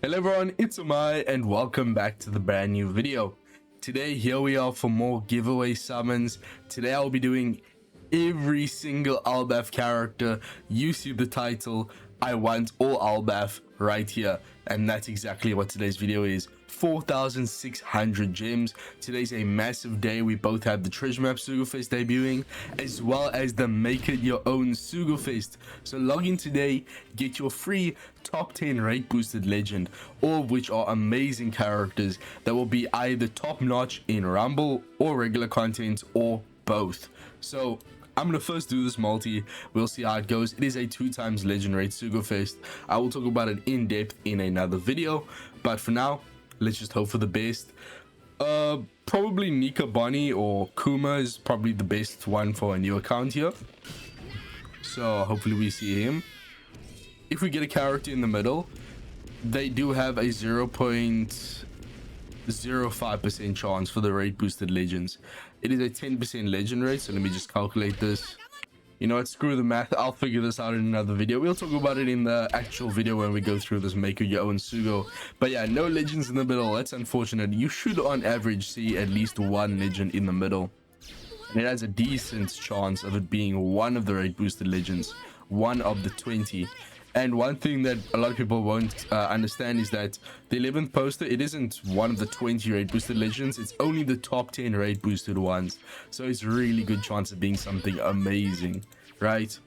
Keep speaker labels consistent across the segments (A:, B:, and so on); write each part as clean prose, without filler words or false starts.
A: Hello everyone, it's Omae and welcome back to the brand new video. Today here we are for more giveaway summons. Today I'll be doing every single Elbaph character. You see the title, I want all Elbaph right here, and that's exactly what today's video is. 4,600 gems. Today's a massive day. We both have the treasure map Sugo-Fest debuting, as well as the make it your own Sugo-Fest. So log in today, get your free top 10 rate boosted legend, all of which are amazing characters that will be either top notch in Rumble or regular content or both. So I'm gonna first do this multi. We'll see how it goes. It is a 2x legend rate Sugo-Fest. I will talk about it in depth in another video, but for now let's just hope for the best. Probably Nika Bonnie or Kuma is probably the best one for a new account here, so hopefully we see him. If we get a character in the middle, they do have a 0.05% chance for the rate boosted legends. It is a 10% legend rate, so let me just calculate this. You know what, screw the math, I'll figure this out in another video. We'll talk about it in the actual video when we go through this make your own Sugo. But yeah, no legends in the middle. That's unfortunate. You should on average see at least one legend in the middle, and it has a decent chance of it being one of the rate boosted legends, one of the 20. And one thing that a lot of people won't understand is that the 11th poster, it isn't one of the 20 rate boosted legends, it's only the top 10 rate boosted ones. So it's really good chance of being something amazing, right?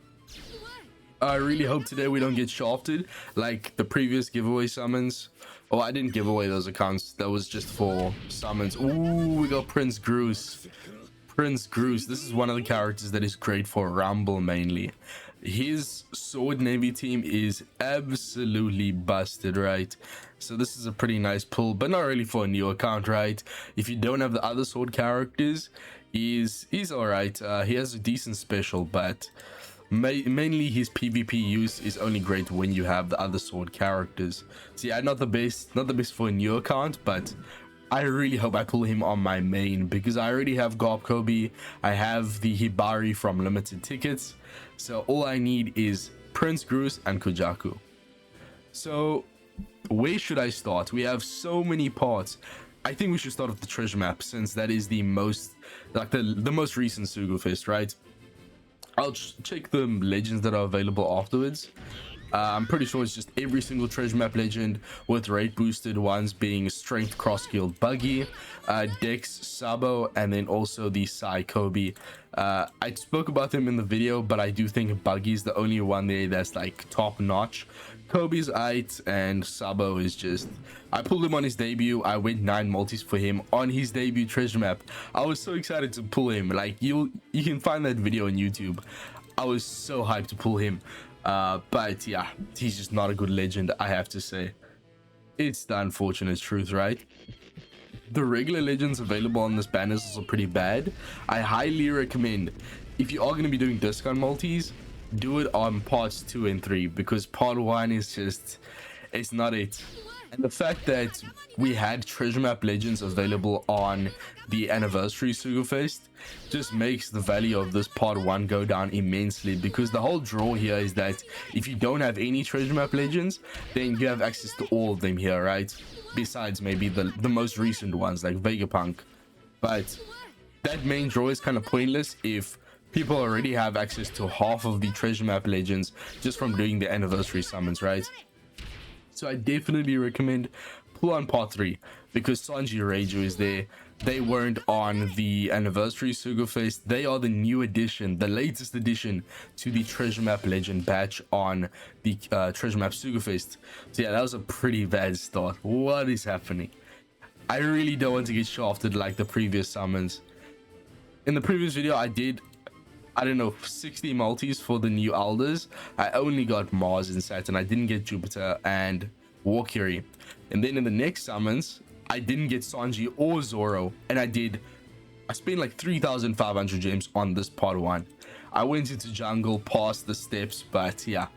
A: I really hope today we don't get shafted like the previous giveaway summons. Oh, I didn't give away those accounts, that was just for summons. Ooh, we got Prince Groose. Prince Groose, this is one of the characters that is great for Rumble mainly. His sword navy team is absolutely busted, right? So this is a pretty nice pull, but not really for a new account, right? If you don't have the other sword characters, he's all right. He has a decent special, but mainly his PvP use is only great when you have the other sword characters. So yeah, not the best for a new account, but I really hope I pull him on my main, because I already have Garb Kobe, I have the Hibari from limited tickets, so all I need is Prince Groose and Kujaku. So where should I start? We have so many parts. I think we should start with the treasure map, since that is the most, like the most recent Sugo-Fest, right? I'll check the legends that are available afterwards. I'm pretty sure it's just every single treasure map legend, with rate boosted ones being strength cross guild Buggy, Dex Sabo, and then also the Sai Kobe. I spoke about them in the video, but I do think Buggy is the only one there that's like top notch. Kobe's 8 and Sabo is just, I pulled him on his debut. I went 9 multis for him on his debut treasure map. I was so excited to pull him. Like you can find that video on YouTube. I was so hyped to pull him. But yeah, he's just not a good legend, I have to say. It's the unfortunate truth, right? The regular legends available on this banner is also pretty bad. I highly recommend, if you are going to be doing discount multis, do it on parts 2 and 3, because part 1 is just, it's not it. And the fact that we had treasure map legends available on the anniversary Sugo-Fest just makes the value of this part 1 go down immensely, because the whole draw here is that if you don't have any treasure map legends, then you have access to all of them here, right? Besides maybe the most recent ones like Vegapunk. But that main draw is kind of pointless if people already have access to half of the treasure map legends just from doing the anniversary summons, right? So I definitely recommend pull on part 3, because Sanji Reiju is there. They weren't on the anniversary Sugo-Fest. They are the new addition, the latest addition to the treasure map legend batch on the treasure map Sugo-Fest. So yeah, that was a pretty bad start. What is happening? I really don't want to get shafted like the previous summons. In the previous video, I did, I don't know, 60 multis for the new elders. I only got Mars and Saturn. I didn't get Jupiter and Valkyrie. And then in the next summons, I didn't get Sanji or Zoro, and I spent like 3,500 gems on this part 1. I went into jungle, past the steps, but yeah,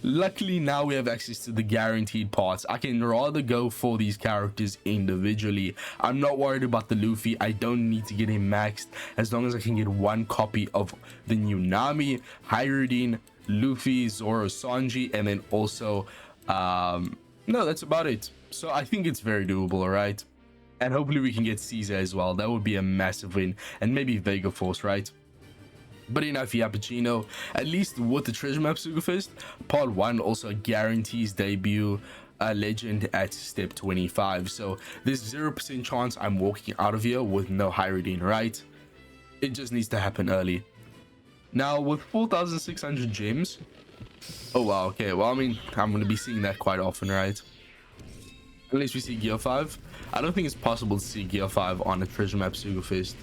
A: luckily now we have access to the guaranteed parts. I can rather go for these characters individually. I'm not worried about the Luffy. I don't need to get him maxed, as long as I can get one copy of the new Nami, Hajrudin, Luffy, Zoro, Sanji, and then also no, that's about it. So I think it's very doable, all right? And hopefully we can get Caesar as well. That would be a massive win. And maybe Vega Force, right? But enough Yappuccino. At least with the treasure map Sugo-Fest, part 1 also guarantees debut a legend at step 25. So there's 0% chance I'm walking out of here with no Hajrudin, right? It just needs to happen early. Now with 4,600 gems. Oh wow, okay. Well, I mean, I'm going to be seeing that quite often, right? Unless we see Gear 5. I don't think it's possible to see Gear 5 on a treasure map Sugo-Fest.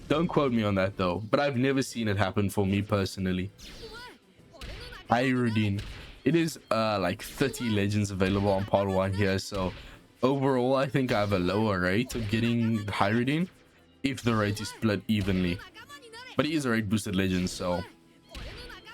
A: Don't quote me on that though, but I've never seen it happen for me personally. Hajrudin. It is like 30 legends available on part 1 here, so overall I think I have a lower rate of getting Hajrudin if the rate is split evenly. But he is a rate boosted legend, so,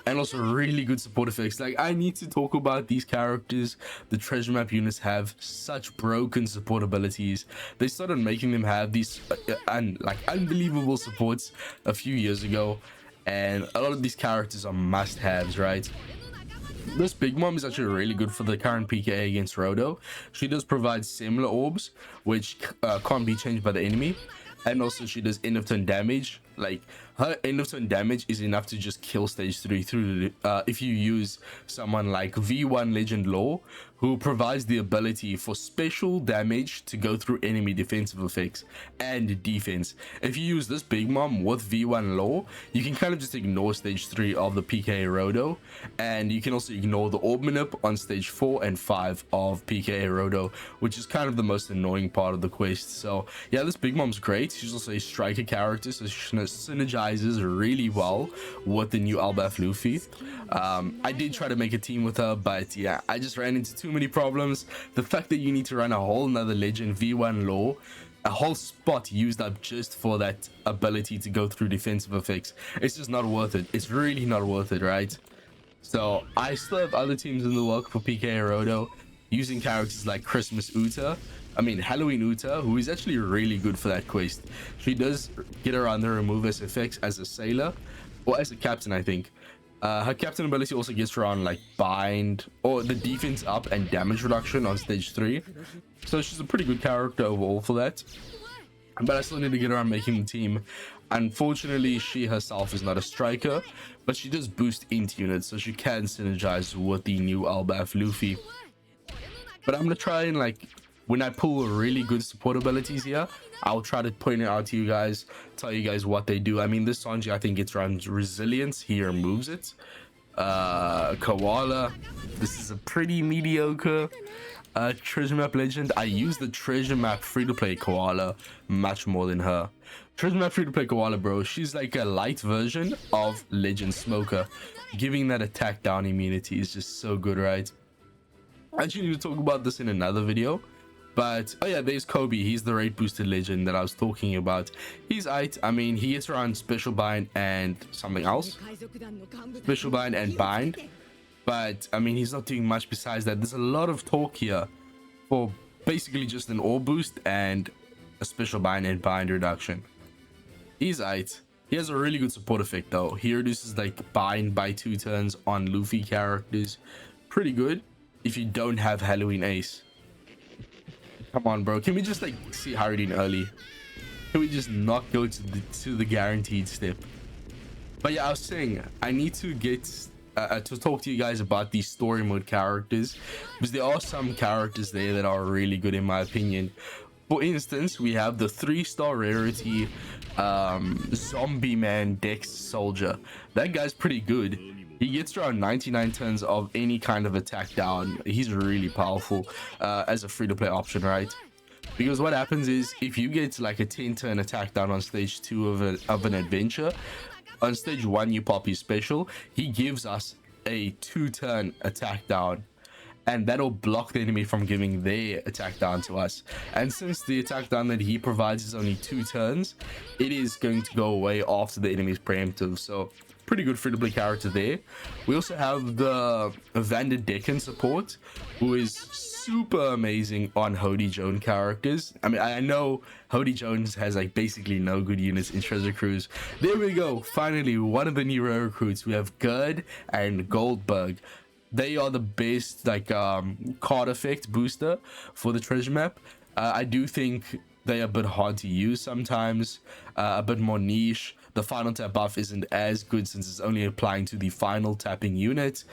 A: and also really good support effects. Like, I need to talk about these characters. The treasure map units have such broken support abilities. They started making them have these like unbelievable supports a few years ago, and a lot of these characters are must-haves, right? This Big Mom is actually really good for the current PKA against Rodo. She does provide similar orbs, which can't be changed by the enemy. And also she does end of turn damage. Like, her end of turn damage is enough to just kill stage 3 through if you use someone like V1 Legend Law, who provides the ability for special damage to go through enemy defensive effects and defense. If you use this Big Mom with V1 Law, you can kind of just ignore stage 3 of the PKA Rodo, and you can also ignore the Orb Manip on stage 4 and 5 of PKA Rodo, which is kind of the most annoying part of the quest. So yeah, this Big Mom's great. She's also a striker character, so she synergizes really well with the new Elbaph Luffy. I did try to make a team with her, but yeah, I just ran into too many problems. The fact that you need to run a whole nother legend, V1 Law, a whole spot used up just for that ability to go through defensive effects, it's just not worth it. It's really not worth it, right? So I still have other teams in the work for PK Rodo, using characters like Halloween Uta, who is actually really good for that quest. She does get around the remove as effects as a sailor, or as a captain, I think. Her captain ability also gets around like bind, or the defense up and damage reduction on stage 3. So she's a pretty good character overall for that. But I still need to get around making the team. Unfortunately, she herself is not a striker, but she does boost int units, so she can synergize with the new Elbaph Luffy. But I'm gonna try and, like, when I pull really good support abilities here, I'll try to point it out to you guys, tell you guys what they do. I mean, this Sanji, I think it's around resilience. He removes it. Koala, this is a pretty mediocre treasure map legend. I use the treasure map free-to-play Koala much more than her. Treasure map free-to-play Koala, bro, she's like a light version of Legend Smoker. Giving that attack down immunity is just so good, right? I actually need to talk about this in another video. But, oh yeah, there's Kobe. He's the rate boosted legend that I was talking about. He's aight. I mean, he gets around special bind and something else. Special bind and bind. But, I mean, he's not doing much besides that. There's a lot of talk here for basically just an orb boost and a special bind and bind reduction. He's aight. He has a really good support effect though. He reduces like bind by 2 turns on Luffy characters. Pretty good if you don't have Halloween Ace. Come on, bro. Can we just like see Hajrudin early? Can we just not go to the guaranteed step? But yeah, I was saying I need to get to talk to you guys about these story mode characters, because there are some characters there that are really good in my opinion. For instance, we have the 3-star rarity Zombie Man Dex Soldier. That guy's pretty good. He gets around 99 turns of any kind of attack down. He's really powerful as a free-to-play option, right? Because what happens is, if you get like a 10-turn attack down on stage 2 of an adventure, on stage 1 you pop his special, he gives us a 2-turn attack down, and that'll block the enemy from giving their attack down to us. And since the attack down that he provides is only 2 turns, it is going to go away after the enemy's preemptive. So pretty good free-to-play character there. We also have the Vander Decken support, who is super amazing on Hody Jones characters. I mean, I know Hody Jones has like basically no good units in Treasure Cruise. There we go. Finally, one of the new rare recruits. We have Gerd and Goldberg. they are the best like card effect booster for the treasure map. I do think they're a bit hard to use sometimes, a bit more niche. The final tap buff isn't as good since it's only applying to the final tapping unit.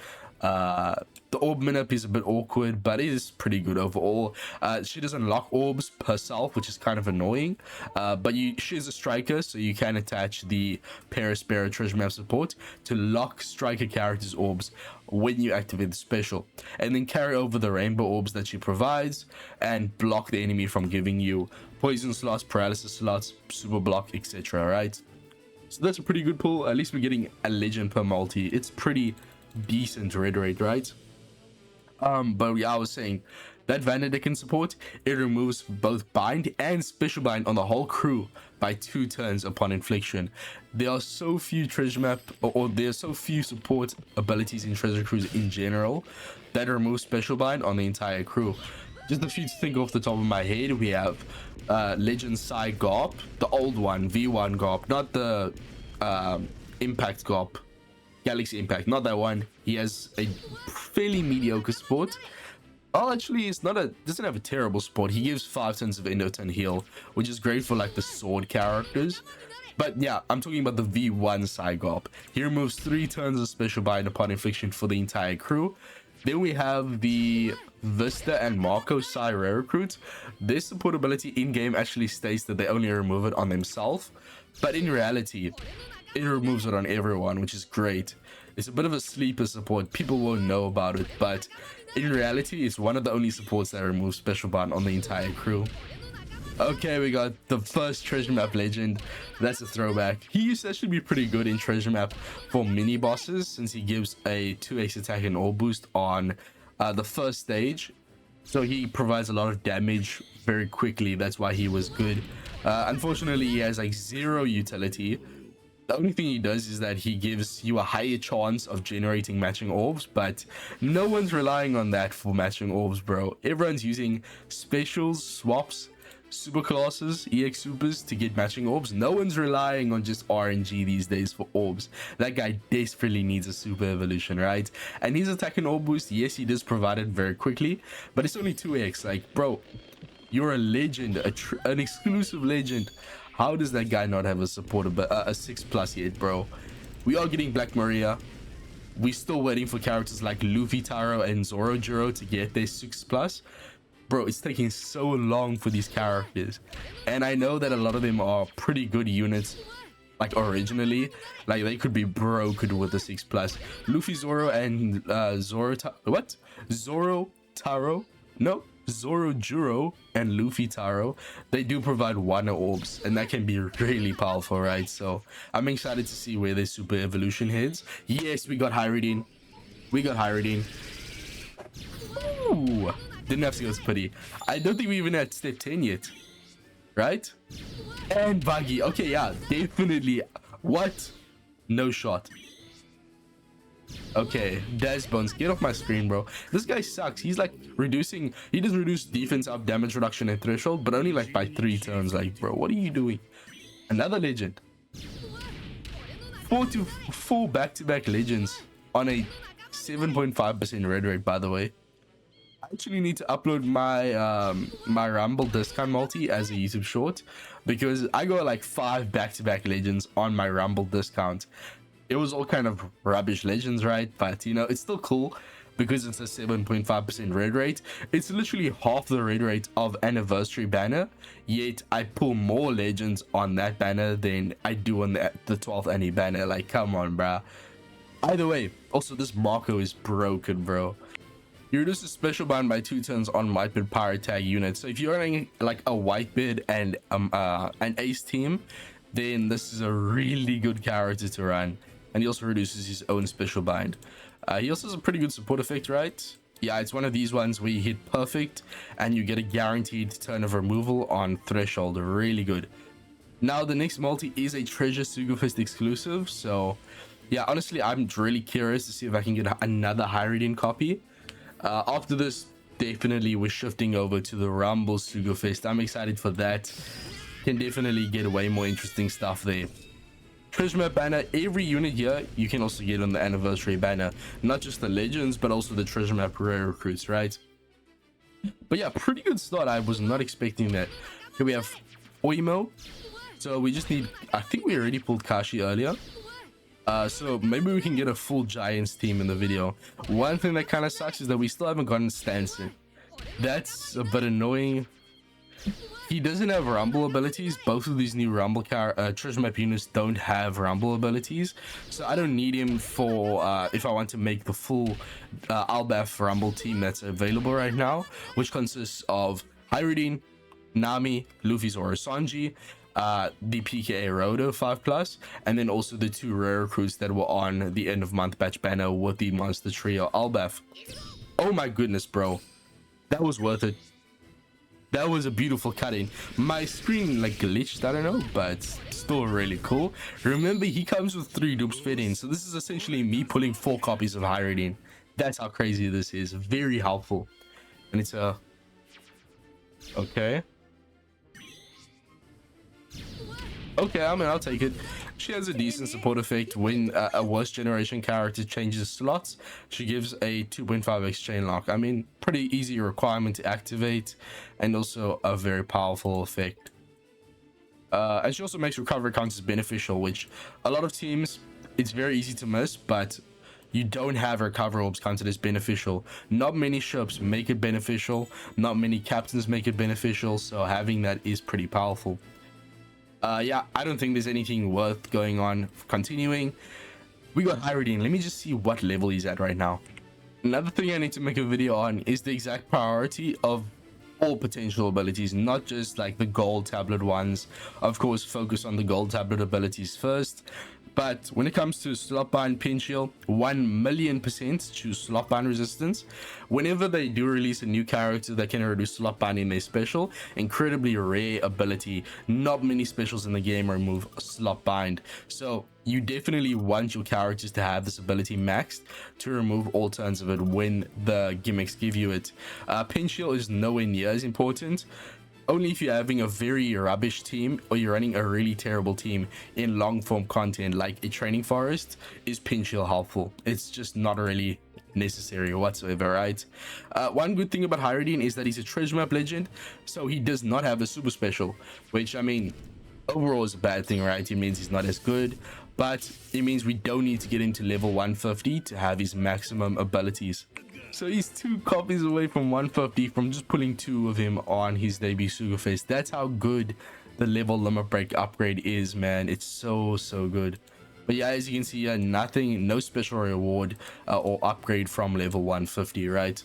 A: The orb minip is a bit awkward, but it is pretty good overall. She doesn't lock orbs herself, which is kind of annoying, but she's a striker, so you can attach the Perispera treasure map support to lock striker characters orbs when you activate the special, and then carry over the rainbow orbs that she provides and block the enemy from giving you poison slots, paralysis slots, super block, etc. Right, so that's a pretty good pull. At least we're getting a legend per multi. It's pretty decent red rate, right? But yeah, I was saying that Vanderdecken support, it removes both bind and special bind on the whole crew by 2 turns upon infliction. There are so few treasure map or there are so few support abilities in treasure crews in general that remove special bind on the entire crew. Just a few to think off the top of my head. We have Legend Sai Garp, the old one, V1 Garp, not the Impact Garp, Galaxy Impact, not that one. He has a fairly mediocre support. Oh, actually, it's not doesn't have a terrible support. He gives 5 turns of endoturn heal, which is great for like the sword characters. But yeah, I'm talking about the V1 Psygop. He removes 3 turns of special bind upon infliction for the entire crew. Then we have the Vista and Marco Psy rare recruits. Their support ability in-game actually states that they only remove it on themselves, but in reality, it removes it on everyone, which is great. It's a bit of a sleeper support. People won't know about it, but in reality, it's one of the only supports that removes special bind on the entire crew. Okay, we got the first treasure map legend. That's a throwback. He used to actually be pretty good in treasure map for mini bosses, since he gives a 2x attack and all boost on the first stage. So he provides a lot of damage very quickly. That's why he was good. Unfortunately, he has like 0 utility. The only thing he does is that he gives you a higher chance of generating matching orbs, but no one's relying on that for matching orbs, bro. Everyone's using specials, swaps, super classes, EX supers to get matching orbs. No one's relying on just RNG these days for orbs. That guy desperately needs a super evolution, right? And his attack and orb boost, yes, he does provide it very quickly, but it's only 2x. Like, bro, you're a legend, an exclusive legend. How does that guy not have a support a 6+ yet, bro? We are getting Black Maria. We're still waiting for characters like Luffy Taro and Zoro Jiro to get their 6+. Bro, it's taking so long for these characters. And I know that a lot of them are pretty good units, like originally. Like they could be broken with the 6+. Luffy Zoro and Zoro Taro? No. Zoro Jiro and Luffy Taro, they do provide 1 orbs, and that can be really powerful, right? So I'm excited to see where their super evolution heads. Yes, we got Hajrudin. Ooh, didn't have to go to pity. I don't think we even had step 10 yet, right? And Buggy. Okay, yeah, definitely. What? No shot. Okay, Bones, get off my screen, bro. This guy sucks. He's like reducing, he does reduce defense up, damage reduction and threshold, but only like by 3 turns. Like, bro, what are you doing? Another legend. 4 back-to-back legends on a 7.5% red rate, by the way. I actually need to upload my my Rumble discount multi as a YouTube short, because I got like 5 back-to-back legends on my Rumble discount. It was all kind of rubbish legends, right? But you know, it's still cool because it's a 7.5% red rate. It's literally half the red rate of anniversary banner, yet I pull more legends on that banner than I do on the 12th Annie banner. Like, come on, bruh. Either way, also this Marco is broken, bro. You reduce the special bind by 2 turns on Whitebeard power tag units. So if you're running like a Whitebeard and an Ace team, then this is a really good character to run. And he also reduces his own special bind. He also has a pretty good support effect, right? Yeah, it's one of these ones where you hit perfect and you get a guaranteed turn of removal on threshold. Really good. Now the next multi is a treasure Sugo-Fest exclusive. So yeah, honestly, I'm really curious to see if I can get another Hajrudin copy. After this, definitely we're shifting over to the Rumble Sugo-Fest. I'm excited for that. Can definitely get way more interesting stuff there. treasure map banner. Every unit here you can also get on the anniversary banner, not just the legends but also the treasure map rare recruits, right? But yeah, pretty good start. I was not expecting that. Here we have Oimo. So we just need, I think we already pulled Kashi earlier, so maybe we can get a full Giants team in the video. One thing that kind of sucks is that we still haven't gotten Stanson. That's a bit annoying. He doesn't have rumble abilities. Both of these new rumble treasure map units don't have rumble abilities, so I don't need him for if I want to make the full Elbaph rumble team that's available right now, which consists of Hajrudin, Nami, Luffy, Zoro, Sanji, the PKA Roto 5+, and then also the 2 rare recruits that were on the end of month batch banner with the monster trio Elbaph. Oh my goodness, bro, that was worth it. That was a beautiful cut-in. My screen like glitched, I don't know, but still really cool. Remember, he comes with 3 dupes fit in, so this is essentially me pulling 4 copies of Hajrudin. That's how crazy this is. Very helpful. And it's a okay, I mean, I'll take it. She has a decent support effect. When a worst generation character changes slots, she gives a 2.5x chain lock. I mean, pretty easy requirement to activate, and also a very powerful effect. And she also makes recovery counters beneficial, which a lot of teams, it's very easy to miss, but you don't have recovery orbs counted as beneficial. Not many ships make it beneficial, not many captains make it beneficial, so having that is pretty powerful. Yeah, I don't think there's anything worth going on continuing. We got Hajrudin. Let me just see what level he's at right now. Another thing I need to make a video on is the exact priority of all potential abilities, not just like the gold tablet ones. Of course, focus on the gold tablet abilities first. But when it comes to slotbind pin shield, 1,000,000% choose slotbind resistance. Whenever they do release a new character that can reduce slotbind in their special, incredibly rare ability. Not many specials in the game remove slotbind, so you definitely want your characters to have this ability maxed to remove all turns of it when the gimmicks give you it. Pin shield is nowhere near as important. Only if you're having a very rubbish team or you're running a really terrible team in long form content like a training forest is pin shield helpful. It's just not really necessary whatsoever, right? One good thing about Hajrudin is that he's a treasure map legend, so he does not have a super special, which, I mean, overall is a bad thing, right? It means he's not as good, but it means we don't need to get into level 150 to have his maximum abilities. So he's 2 copies away from 150 from just pulling 2 of him on his debut Sugo-Fest. That's how good the level limit break upgrade is, man. It's so good. But yeah, as you can see here, no special reward or upgrade from level 150, right?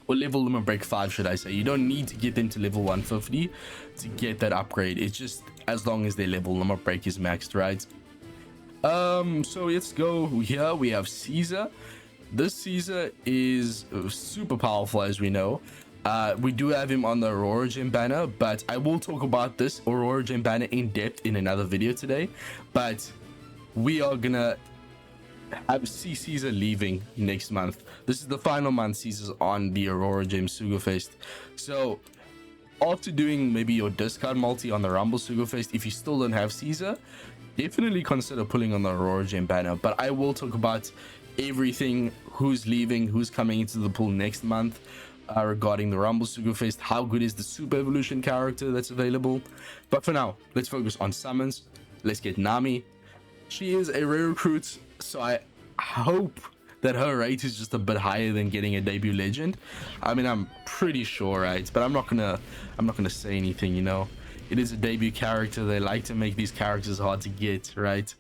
A: Or level limit break 5, should I say. You don't need to get them to level 150 to get that upgrade. It's just as long as their level limit break is maxed, right? So let's go here. We have Caesar. This Caesar is super powerful, as we know. We do have him on the Aurora Gem banner, but I will talk about this Aurora Gem banner in depth in another video today. But we are gonna see Caesar leaving next month. This is the final month Caesar's on the Aurora Gem Sugo-Fest. So after doing maybe your discard multi on the Rumble Sugo-Fest, if you still don't have Caesar, definitely consider pulling on the Aurora Gem banner. But I will talk about everything, who's leaving, who's coming into the pool next month, regarding the Rumble Sugo-Fest, how good is the Super Evolution character that's available. But for now, let's focus on summons. Let's get Nami. She is a rare recruit, so I hope that her rate is just a bit higher than getting a debut legend. I mean, I'm pretty sure, right? But I'm not gonna say anything, you know. It is a debut character. They like to make these characters hard to get, right?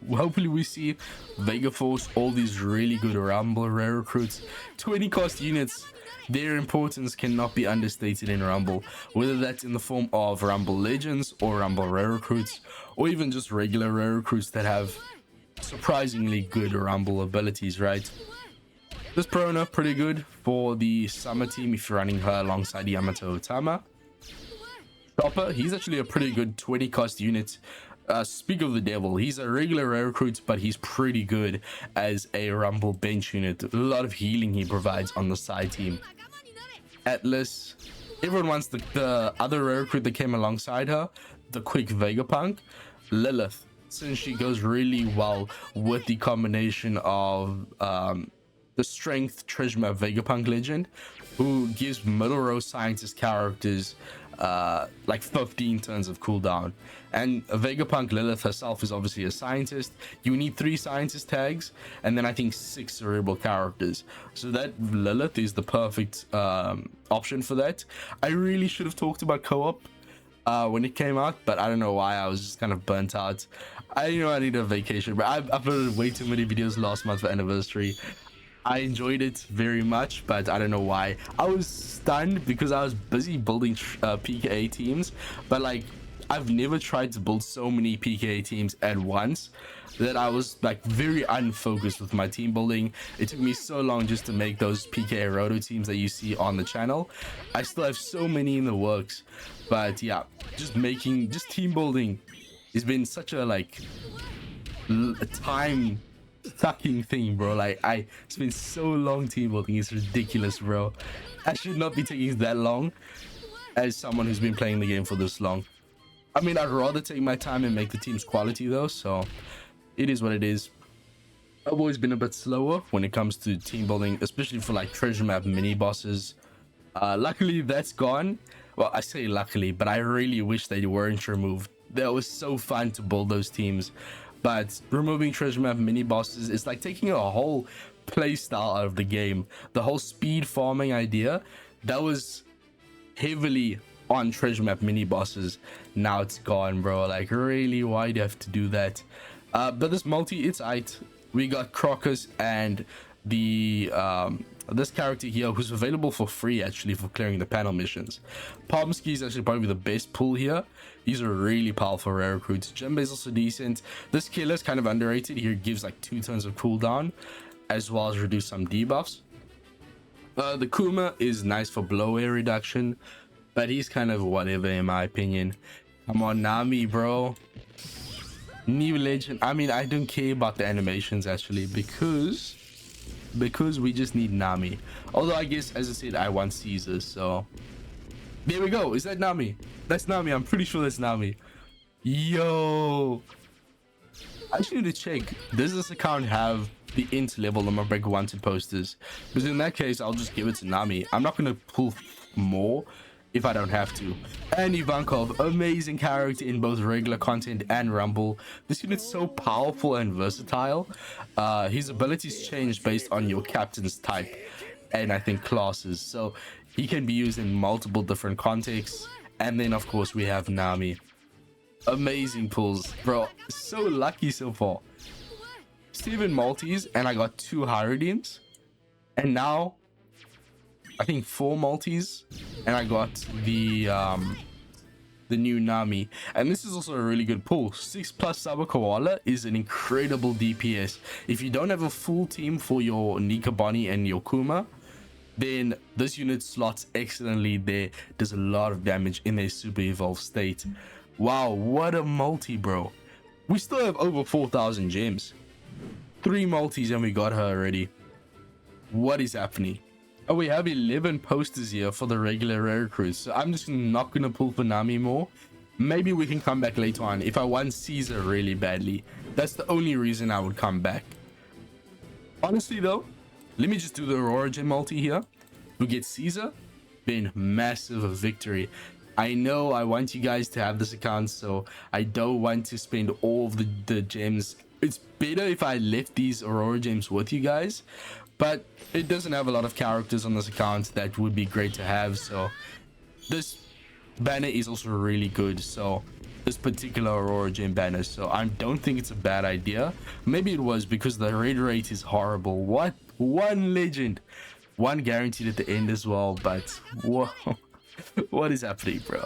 A: Hopefully we see Vega Force, all these really good Rumble rare recruits. 20 cost units, their importance cannot be understated in Rumble, whether that's in the form of Rumble Legends or Rumble rare recruits, or even just regular rare recruits that have surprisingly good Rumble abilities, right? This Perona, pretty good for the summer team if you're running her alongside Yamato Otama. Chopper, he's actually a pretty good 20 cost unit. Speak of the devil, he's a regular rare recruit, but he's pretty good as a Rumble bench unit. A lot of healing he provides on the side team. Atlas, everyone wants the other rare recruit that came alongside her, the quick Vegapunk. Lilith, since she goes really well with the combination of the strength treasure map Vegapunk legend, who gives middle row scientist characters like 15 turns of cooldown. And Vegapunk Lilith herself is obviously a scientist. You need 3 scientist tags and then I think 6 cerebral characters, so that Lilith is the perfect option for that. I really should have talked about co-op when it came out, but I don't know why. I was just kind of burnt out. I need a vacation, but I've uploaded way too many videos last month for anniversary. I enjoyed it very much, but I don't know why. I was stunned because I was busy building PKA teams, but like I've never tried to build so many PKA teams at once that I was like very unfocused with my team building. It took me so long just to make those PKA roto teams that you see on the channel. I still have so many in the works, but yeah, just team building has been such a like a time sucking thing, bro. Like I spent so long team building. It's ridiculous, bro. I should not be taking that long as someone who's been playing the game for this long. I mean, I'd rather take my time and make the team's quality though, so it is what it is. I've always been a bit slower when it comes to team building, especially for like treasure map mini bosses. Luckily that's gone. Well, I say luckily, but I really wish they weren't removed. That was so fun to build those teams, but removing treasure map mini bosses is like taking a whole play style out of the game. The whole speed farming idea that was heavily on treasure map mini bosses, now it's gone, bro. Like really, why do you have to do that? But this multi, it's aight. We got Crocus and the this character here who's available for free actually for clearing the panel missions. Pomsky is actually probably the best pull here. He's a really powerful rare recruit. Jinbei's also decent. This killer is kind of underrated. He gives like 2 turns of cooldown as well as reduce some debuffs. The Kuma is nice for blow air reduction, but he's kind of whatever in my opinion. Come on, Nami, bro. New legend. I mean, I don't care about the animations actually because we just need Nami. Although I guess, as I said, I want Caesar, so there we go. Is that Nami? That's Nami. I'm pretty sure that's Nami. Yo, I just need to check, does this account have the int level on my break wanted posters? Because in that case I'll just give it to Nami. I'm not gonna pull more if I don't have to. And Ivankov, amazing character in both regular content and Rumble. This unit's so powerful and versatile. His abilities change based on your captain's type and I think classes, so he can be used in multiple different contexts. And then of course we have Nami. Amazing pulls, bro. So lucky so far. 7 multis and I got 2 Hajrudins, and now I think 4 multis and I got the new Nami. And this is also a really good pull. 6+ Saba Koala is an incredible DPS. If you don't have a full team for your Nika Bonnie and your Kuma, then this unit slots excellently there. Does a lot of damage in their super evolved state. Wow, what a multi, bro. We still have over 4,000 gems. 3 multis and we got her already. What is happening? Oh, we have 11 posters here for the regular rare recruits, so I'm just not gonna pull for Nami more. Maybe we can come back later on if I want Caesar really badly. That's the only reason I would come back. Honestly though, let me just do the Aurora gem multi here. We get Caesar, been massive victory. I know I want you guys to have this account, so I don't want to spend all of the gems. It's better if I left these Aurora gems with you guys, but it doesn't have a lot of characters on this account that would be great to have. So this banner is also really good, so this particular Aurora gem banner, so I don't think it's a bad idea. Maybe it was because the raid rate is horrible. What? 1 legend, 1 guaranteed at the end as well, but whoa. What is happening, bro?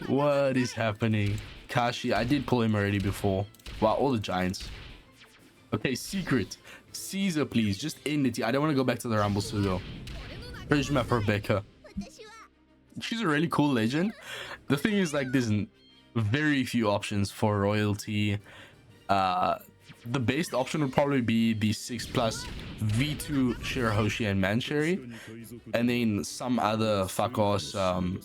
A: What is happening? Kashi, I did pull him already before. Wow, all the giants. Okay, secret. Caesar, please, just end it. I don't want to go back to the Rumble Sugo. Treasure map Rebecca. She's a really cool legend. The thing is, like, there's very few options for royalty. the best option would probably be the 6+ V2 Shirahoshi and Mancherry, and then some other fuck-ass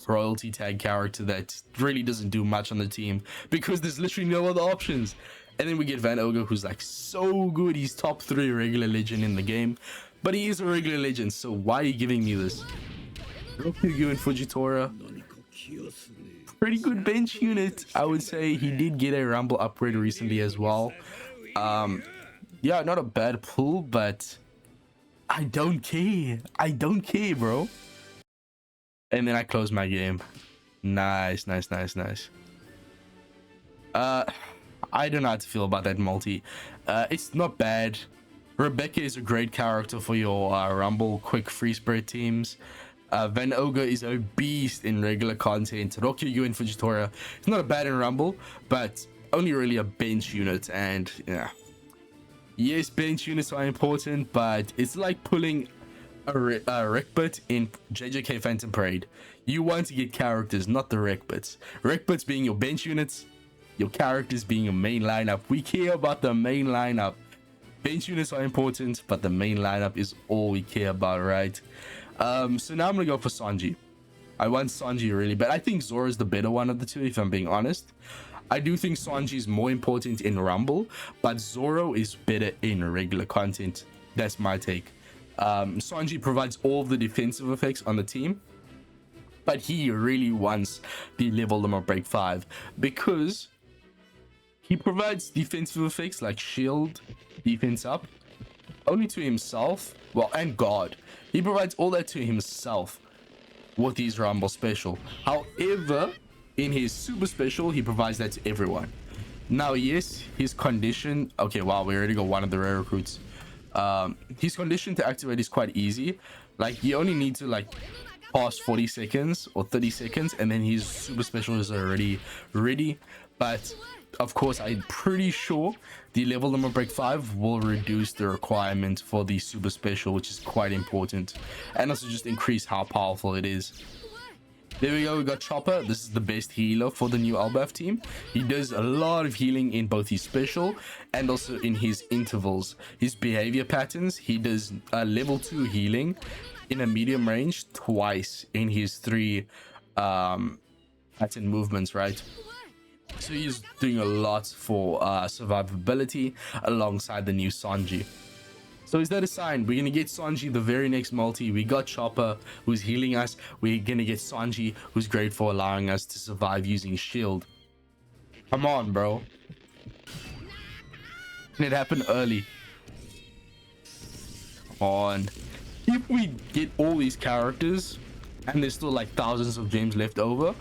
A: royalty tag character that really doesn't do much on the team because there's literally no other options. And then we get Van Ogre, who's like so good. He's top 3 regular legend in the game, but he is a regular legend, so why are you giving me this? Rokugyu and Fujitora, pretty good bench unit, I would say. He did get a Rumble upgrade recently as well. Yeah, not a bad pull, but I don't care. I don't care, bro. And then I close my game. Nice. I don't know how to feel about that multi. It's not bad. Rebecca is a great character for your Rumble quick free spread teams. Van Ogre is a beast in regular content. Rokugyu and Fujitora, it's not a bad in Rumble, but only really a bench unit. And yeah, yes, bench units are important, but it's like pulling a Rekbit in JJK Phantom Parade. You want to get characters, not the Rekbits. Rekbits being your bench units, your characters being your main lineup. We care about the main lineup. Bench units are important, but the main lineup is all we care about, right? So now I'm gonna go for Sanji. I want Sanji really, but I think Zoro is the better one of the two, if I'm being honest. I do think Sanji is more important in Rumble, but Zoro is better in regular content. That's my take. Sanji provides all the defensive effects on the team, but he really wants the level limit break 5 because he provides defensive effects like shield, defense up, only to himself, well, and God. He provides all that to himself with his Rumble special. However, in his super special, he provides that to everyone. Now, yes, his condition, okay, wow, we already got one of the rare recruits. His condition to activate is quite easy. Like, you only need to like pass 40 seconds or 30 seconds, and then his super special is already ready. But of course, I'm pretty sure the level limit break 5 will reduce the requirement for the super special, which is quite important, and also just increase how powerful it is. There we go, we got Chopper. This is the best healer for the new Elbaph team. He does a lot of healing in both his special and also in his intervals. His behavior patterns, he does level 2 healing in a medium range twice in his 3 pattern movements, right? So he's doing a lot for survivability alongside the new Sanji. So is that a sign? We're gonna get Sanji the very next multi. We got Chopper, who's healing us. We're gonna get Sanji, who's great for allowing us to survive using shield. Come on, bro. Can it happen early? Come on. If we get all these characters and there's still like thousands of gems left over,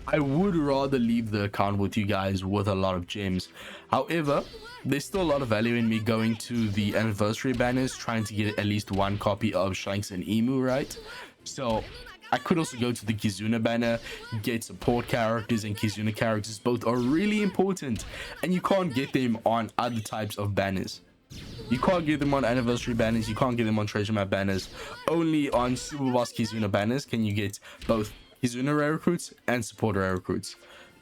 A: I would rather leave the account with you guys with a lot of gems. However, there's still a lot of value in me going to the anniversary banners, trying to get at least one copy of Shanks and Imu, right? So I could also go to the Kizuna banner, get support characters and Kizuna characters. Both are really important, and you can't get them on other types of banners. You can't get them on anniversary banners, you can't get them on treasure map banners. Only on Super Boss Kizuna banners can you get both Kizuna rare recruits and support rare recruits.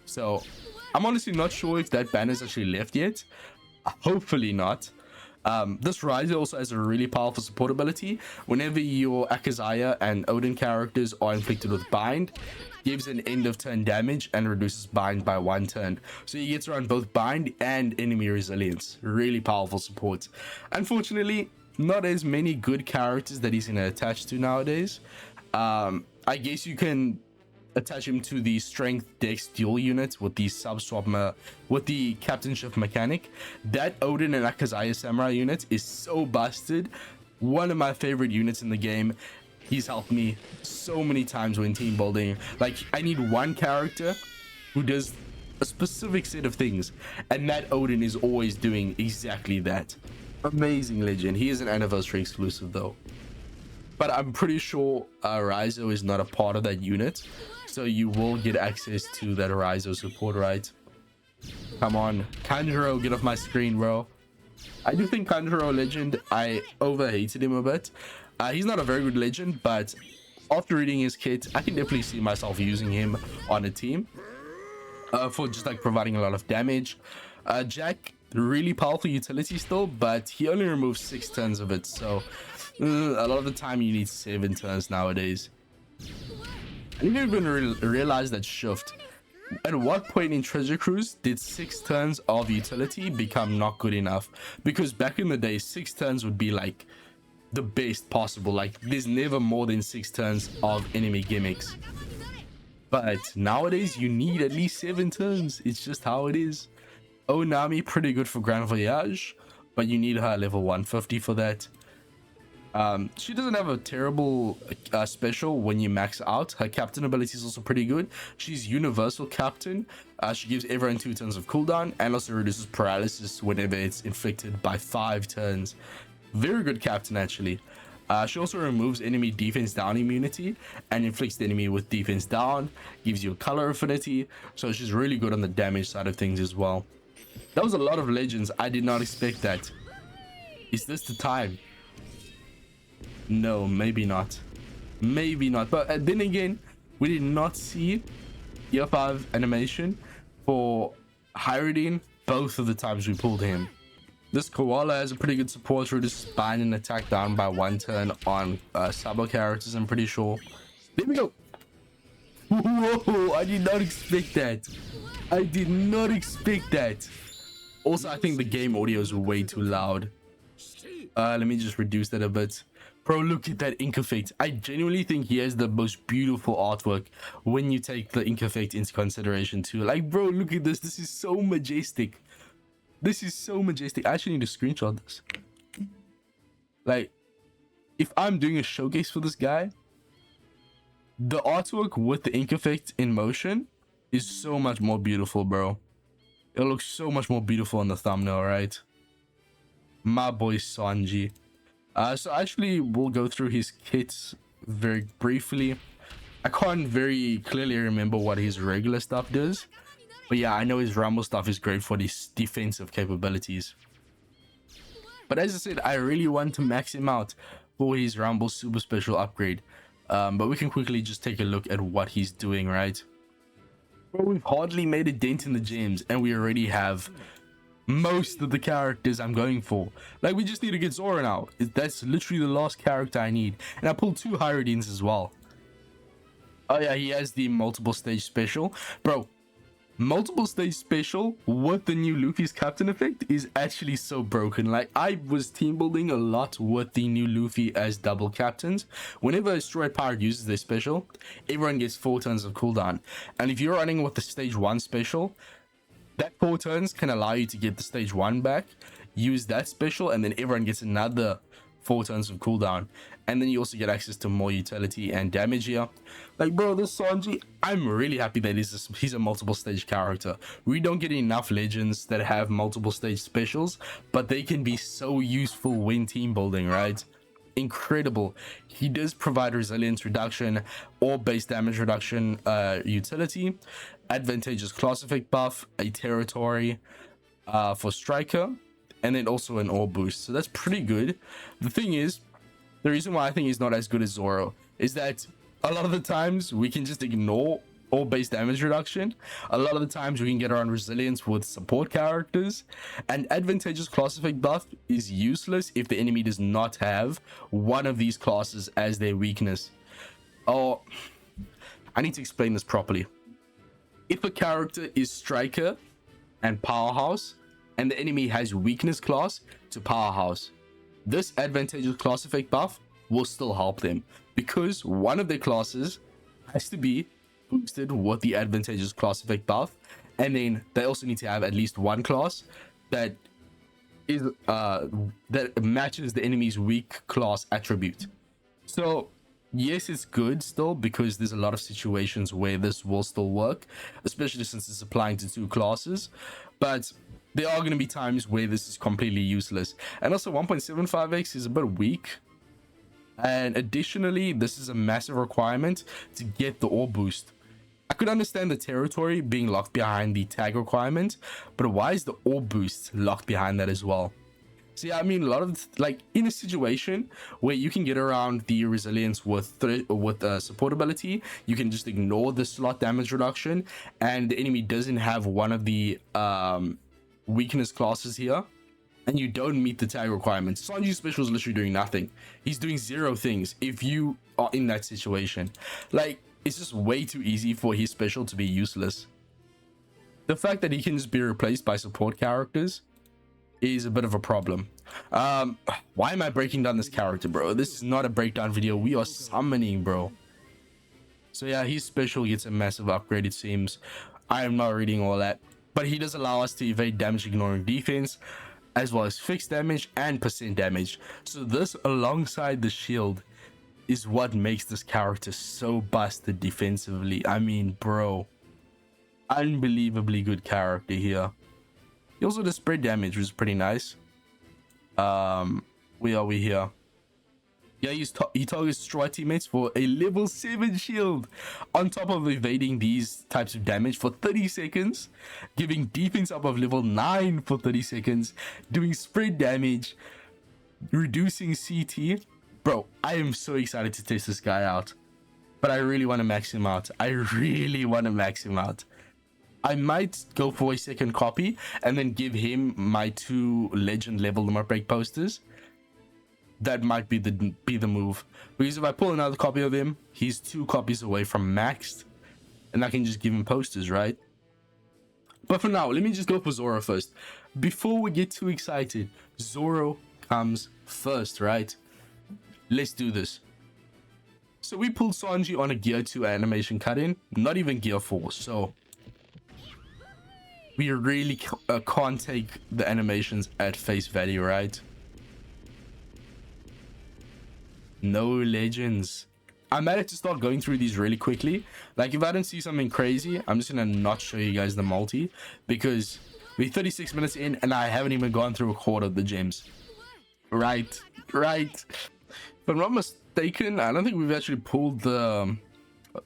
A: So I'm honestly not sure if that banner is actually left yet. Hopefully not. This Riser also has a really powerful support ability. Whenever your Akazaya and Odin characters are inflicted with bind, gives an end of turn damage and reduces bind by 1 turn. So he gets around both bind and enemy resilience. Really powerful support. Unfortunately, not as many good characters that he's gonna attach to nowadays. I guess you can attach him to the strength dex dual unit with the with the captainship mechanic. That Odin and Akazaya samurai unit is so busted. One of my favorite units in the game. He's helped me so many times when team building. Like, I need one character who does a specific set of things, and that Odin is always doing exactly that. Amazing legend. He is an anniversary exclusive though, but I'm pretty sure Raizo is not a part of that unit, so you will get access to that Raizo support, right? Come on, Kanjuro, get off my screen, bro. I do think Kanjuro legend, I overhated him a bit. He's not a very good legend, but after reading his kit, I can definitely see myself using him on a team for just like providing a lot of damage. Jack, really powerful utility still, but he only removes 6 turns of it, so a lot of the time you need 7 turns nowadays. I didn't even realize that shift. At what point in Treasure Cruise did 6 turns of utility become not good enough? Because back in the day, 6 turns would be like the best possible. Like, there's never more than 6 turns of enemy gimmicks. But nowadays, you need at least 7 turns. It's just how it is. Oh, Nami, pretty good for Grand Voyage, but you need her at level 150 for that. She doesn't have a terrible special when you max out. Her captain ability is also pretty good. She's universal captain. She gives everyone 2 turns of cooldown and also reduces paralysis whenever it's inflicted by 5 turns. Very good captain, actually. She also removes enemy defense down immunity and inflicts the enemy with defense down, gives you a color affinity, so she's really good on the damage side of things as well. That was a lot of legends. I did not expect that. Is this the time? No, maybe not. Maybe not. But then again, we did not see Year 5 animation for Hajrudin both of the times we pulled him. This koala has a pretty good support through the spine and attack down by 1 turn on Sabo characters, I'm pretty sure. There we go. Whoa, I did not expect that. I did not expect that. Also, I think the game audio is way too loud. Let me just reduce that a bit. Bro, look at that ink effect. I genuinely think he has the most beautiful artwork when you take the ink effect into consideration too. Like, bro, look at this. This is so majestic. This is so majestic. I actually need to screenshot this. Like, if I'm doing a showcase for this guy, the artwork with the ink effect in motion is so much more beautiful, bro. It looks so much more beautiful on the thumbnail, right? My boy Sanji. So actually, we'll go through his kits very briefly. I can't very clearly remember what his regular stuff does. But yeah, I know his Rumble stuff is great for his defensive capabilities. But as I said, I really want to max him out for his Rumble super special upgrade. But we can quickly just take a look at what he's doing, right? Bro, we've hardly made a dent in the gems and we already have most of the characters I'm going for. Like, we just need to get Zoro now. That's literally the last character I need. And I pulled 2 Hajrudins as well. Oh yeah, he has the multiple stage special. Bro, multiple stage special with the new Luffy's captain effect is actually so broken. Like, I was team building a lot with the new Luffy as double captains. Whenever a Destroyed Pirate uses their special, everyone gets 4 turns of cooldown. And if you're running with the stage 1 special, that 4 turns can allow you to get the stage 1 back, use that special, and then everyone gets another 4 turns of cooldown. And then you also get access to more utility and damage here. Like, bro, this Sanji, I'm really happy that he's a multiple stage character. We don't get enough legends that have multiple stage specials, but they can be so useful when team building, right? Incredible. He does provide resilience reduction or base damage reduction utility, advantageous class effect buff, a territory for striker, and then also an ore boost. So that's pretty good. The thing is, the reason why I think he's not as good as Zoro is that a lot of the times we can just ignore all base damage reduction. A lot of the times we can get around resilience with support characters, and advantageous class effect buff is useless if the enemy does not have one of these classes as their weakness. Oh, I need to explain this properly. If a character is striker and powerhouse and the enemy has weakness class to powerhouse, this advantageous class effect buff will still help them because one of their classes has to be boosted with the advantageous class effect buff, and then they also need to have at least one class that is that matches the enemy's weak class attribute. So yes, it's good still because there's a lot of situations where this will still work, especially since it's applying to 2 classes, but there are going to be times where this is completely useless. And also 1.75x is a bit weak. And additionally, this is a massive requirement to get the ore boost. I could understand the territory being locked behind the tag requirement, but why is the ore boost locked behind that as well? See, I mean, a lot of like in a situation where you can get around the resilience with support ability, you can just ignore the slot damage reduction, and the enemy doesn't have one of the weakness classes here and you don't meet the tag requirements, Sanji's special is literally doing nothing. He's doing 0 things if you are in that situation. Like, it's just way too easy for his special to be useless. The fact that he can just be replaced by support characters is a bit of a problem. Why am I breaking down this character, bro? This is not a breakdown video. We are summoning, bro. So yeah, his special gets a massive upgrade, it seems. I am not reading all that, but he does allow us to evade damage ignoring defense, as well as fixed damage and percent damage. So this, alongside the shield, is what makes this character so busted defensively. I mean, bro, unbelievably good character here. He also does spread damage, which is pretty nice. Where are we here? Yeah, he targets destroy teammates for a level 7 shield, on top of evading these types of damage for 30 seconds, giving defense up of level 9 for 30 seconds, doing spread damage, reducing CT. Bro, I am so excited to test this guy out, but I really want to max him out. I might go for a second copy and then give him my 2 legend level limit break posters. That might be the move, because if I pull another copy of him, he's 2 copies away from maxed, and I can just give him posters, right? But for now, let me just go for Zoro first. Before we get too excited, Zoro comes first, right? Let's do this. So we pulled Sanji on a gear 2 animation cut-in, not even gear 4, so we really can't take the animations at face value, right? No legends. I might have to start going through these really quickly. Like, if I don't see something crazy, I'm just gonna not show you guys the multi, because we're 36 minutes in and I haven't even gone through a quarter of the gems. Right. If I'm not mistaken, I don't think we've actually pulled the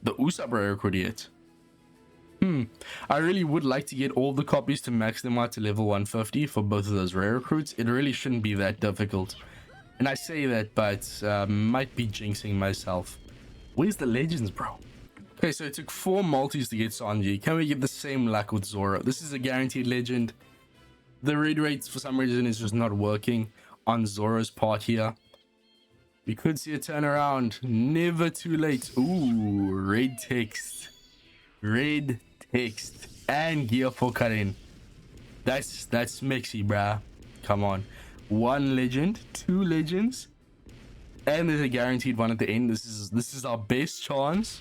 A: Usopp rare recruit yet. I really would like to get all the copies to max them out to level 150 for both of those rare recruits. It really shouldn't be that difficult. And I say that, but might be jinxing myself. Where's the legends, bro? Okay, so it took 4 multis to get Sanji. Can we get the same luck with Zoro? This is a guaranteed legend. The raid rates, for some reason, is just not working on Zoro's part here. We could see a turnaround. Never too late. Ooh, red text. Red text. And gear 4 cut-in. That's mixy, bruh. Come on. 1 legend, 2 legends, and there's a guaranteed one at the end. This is our best chance.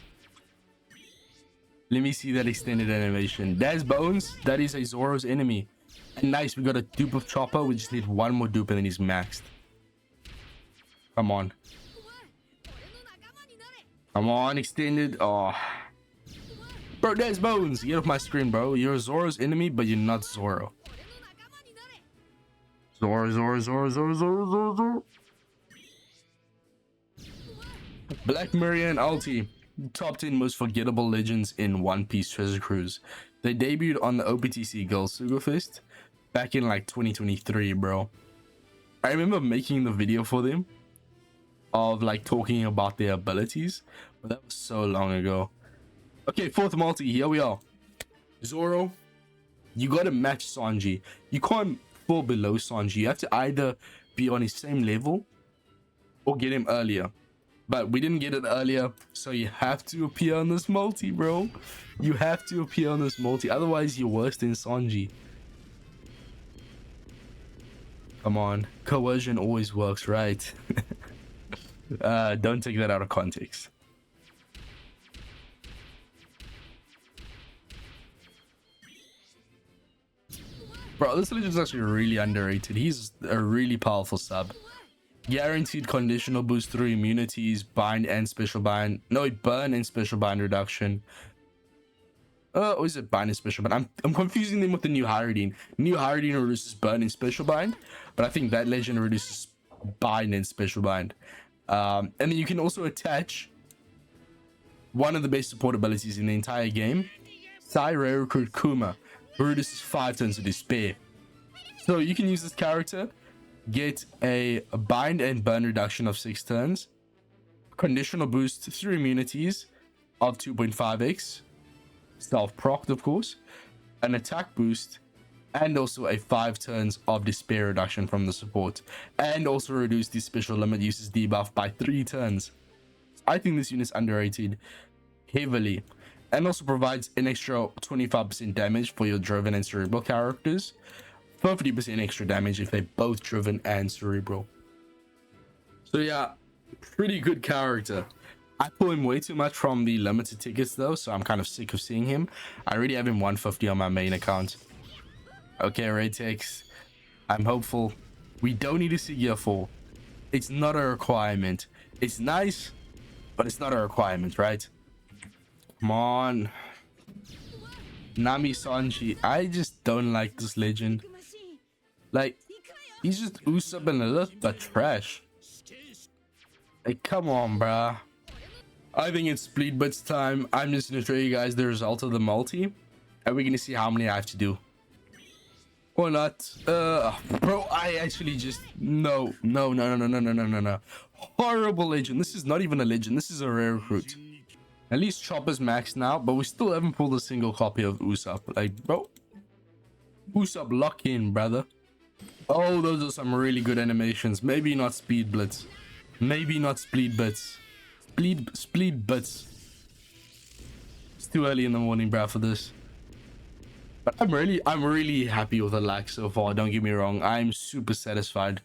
A: Let me see that extended animation. That's Bones. That is a Zoro's enemy. And nice, we got a dupe of Chopper. We just need 1 more dupe and then he's maxed. Come on. Come on, extended. Oh, bro, that's Bones. Get off my screen, bro. You're Zoro's enemy, but you're not Zoro. Zoro. Black Mirror and Ulti, top 10 most forgettable legends in One Piece Treasure Cruise. They debuted on the OPTC Girls Sugo-Fest back in like 2023, bro. I remember making the video for them of like talking about their abilities, but that was so long ago. Okay, 4th multi, here we are. Zoro, you gotta match Sanji. You can't fall below Sanji. You have to either be on his same level or get him earlier, but we didn't get it earlier, so you have to appear on this multi, bro. You have to appear on this multi, otherwise you're worse than Sanji. Come on, coercion always works, right? Don't take that out of context. Bro, this legend is actually really underrated. He's a really powerful sub. Guaranteed conditional boost through immunities, bind and special bind. No, burn and special bind reduction. Or is it bind and special bind? I'm confusing them with the new Hajrudin. New Hajrudin reduces burn and special bind, but I think that legend reduces bind and special bind. And then you can also attach one of the best support abilities in the entire game, Sai Rare Recruit Kuma, who reduces 5 turns of despair. So you can use this character, get a bind and burn reduction of 6 turns, conditional boost through immunities of 2.5x, self-procced of course, an attack boost and also a 5 turns of despair reduction from the support, and also reduce the special limit uses debuff by 3 turns. I think this unit is underrated heavily, and also provides an extra 25% damage for your driven and cerebral characters, 50% extra damage if they're both driven and cerebral. So yeah, pretty good character. I pull him way too much from the limited tickets though, so I'm kind of sick of seeing him. I already have him 150 on my main account. Okay, Raytex, I'm hopeful. We don't need to see gear 4. It's not a requirement. It's nice, but it's not a requirement, right? Come on. Nami Sanji. I just don't like this legend. Like, he's just Usopp and Lilith, but trash. Like, come on, bruh. I think it's Split Bits time. I'm just gonna show you guys the result of the multi, and we're gonna see how many I have to do. Or not. Bro, I actually just... No. Horrible legend. This is not even a legend. This is a rare recruit. At least Chopper's maxed now, but we still haven't pulled a single copy of Usopp. Like, bro. Usopp, lock in, brother. Oh, those are some really good animations. Maybe not Speed Blitz. Maybe not Split Bits. Split Bits. It's too early in the morning, bruh, for this. But I'm really happy with the lag so far. Don't get me wrong. I'm super satisfied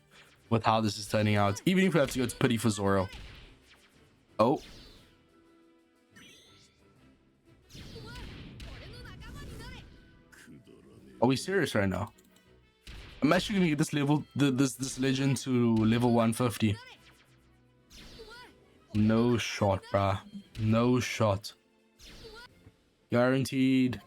A: with how this is turning out. Even if we have to go to pity for Zoro. Oh. Are we serious right now? I'm actually gonna get this level, this legend to level 150. No shot, bruh. No shot. Guaranteed.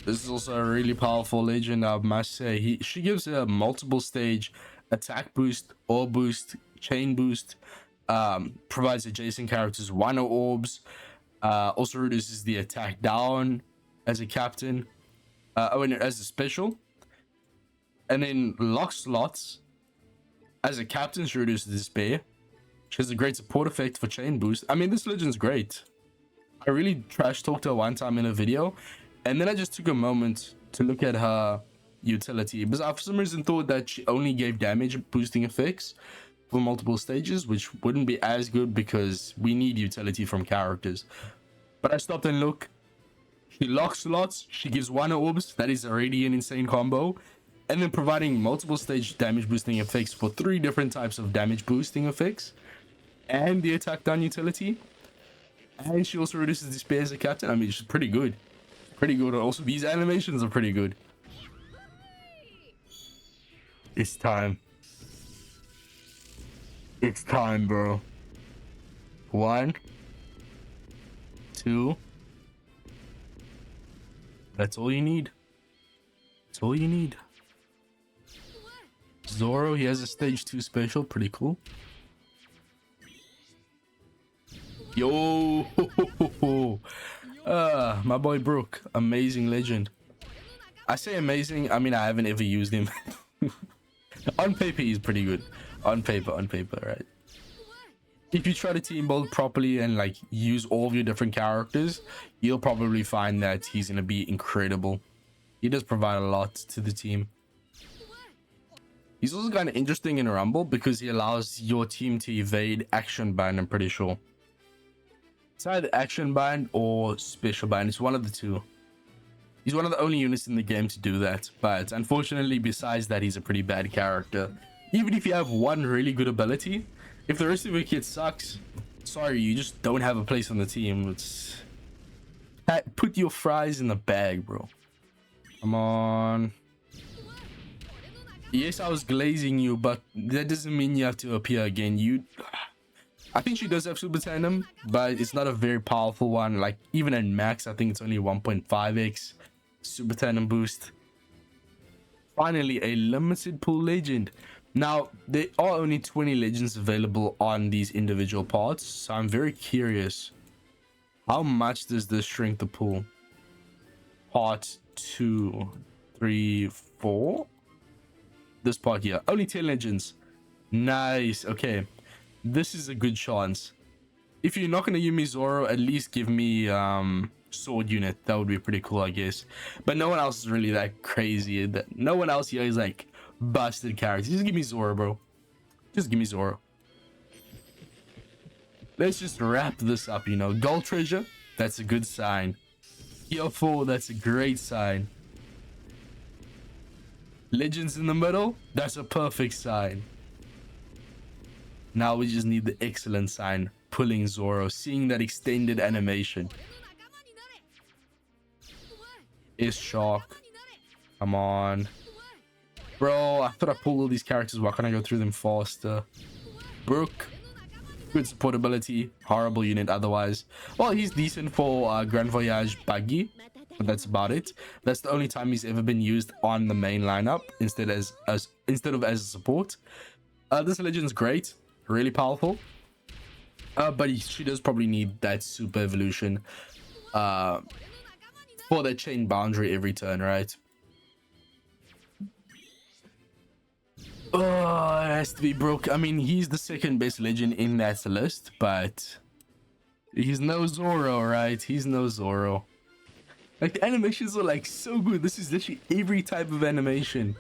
A: This is also a really powerful legend, I must say. She gives a multiple stage attack boost, orb boost, chain boost, provides adjacent characters Wano orbs, also reduces the attack down as a captain, as a special, and then lock slots as a captain. She reduces despair. She has a great support effect for chain boost. I mean, this legend's great. I really trash talked her one time in a video, and then I just took a moment to look at her utility, because I for some reason thought that she only gave damage boosting effects for multiple stages, which wouldn't be as good because we need utility from characters. But I stopped and looked. She locks slots, she gives one orbs, that is already an insane combo, and then providing multiple stage damage boosting effects for 3 different types of damage boosting effects, and the attack down utility, and she also reduces despair as a captain. I mean, she's pretty good. Also, these animations are pretty good. It's time, bro. 1, 2. That's all you need. Zoro, he has a stage 2 special, pretty cool. Yo, my boy Brook, amazing legend. I say amazing, I mean I haven't ever used him. On paper he's pretty good. On paper, right? If you try to team build properly and like use all of your different characters, you'll probably find that he's gonna be incredible. He does provide a lot to the team. He's also kind of interesting in Rumble because he allows your team to evade action ban, I'm pretty sure. It's either action bind or special bind. It's one of the two. He's one of the only units in the game to do that. But unfortunately, besides that, he's a pretty bad character. Even if you have one really good ability, if the rest of your kit sucks, sorry, you just don't have a place on the team. It's... Put your fries in the bag, bro. Come on. Yes, I was glazing you, but that doesn't mean you have to appear again. I think she does have Super Tandem, but it's not a very powerful one. Like, even at max, I think it's only 1.5x Super Tandem boost. Finally, a limited pool legend. Now, there are only 20 legends available on these individual parts, so I'm very curious. How much does this shrink the pool? Part 2, 3, 4. This part here. Only 10 legends. Nice. Okay. This is a good chance. If you're not going to give me Zoro, at least give me sword unit. That would be pretty cool, I guess. But no one else is really that crazy. No one else here is like busted characters. Just give me Zoro, bro. Just give me Zoro. Let's just wrap this up, you know. Gold treasure, that's a good sign. Tier 4, that's a great sign. Legends in the middle, that's a perfect sign. Now we just need the excellent sign. Pulling Zoro, seeing that extended animation. Is shock. Come on. Bro, I thought I pulled all these characters. Why can't I go through them faster? Brook. Good supportability. Horrible unit otherwise. Well, he's decent for Grand Voyage Buggy. But that's about it. That's the only time he's ever been used on the main lineup instead of as a support. This legend's great. Really powerful. But she does probably need that super evolution for that chain boundary every turn, right? Oh, it has to be Brook. I mean, he's the second best legend in that list, but he's no Zoro, right? He's no Zoro. Like, the animations are like so good. This is literally every type of animation.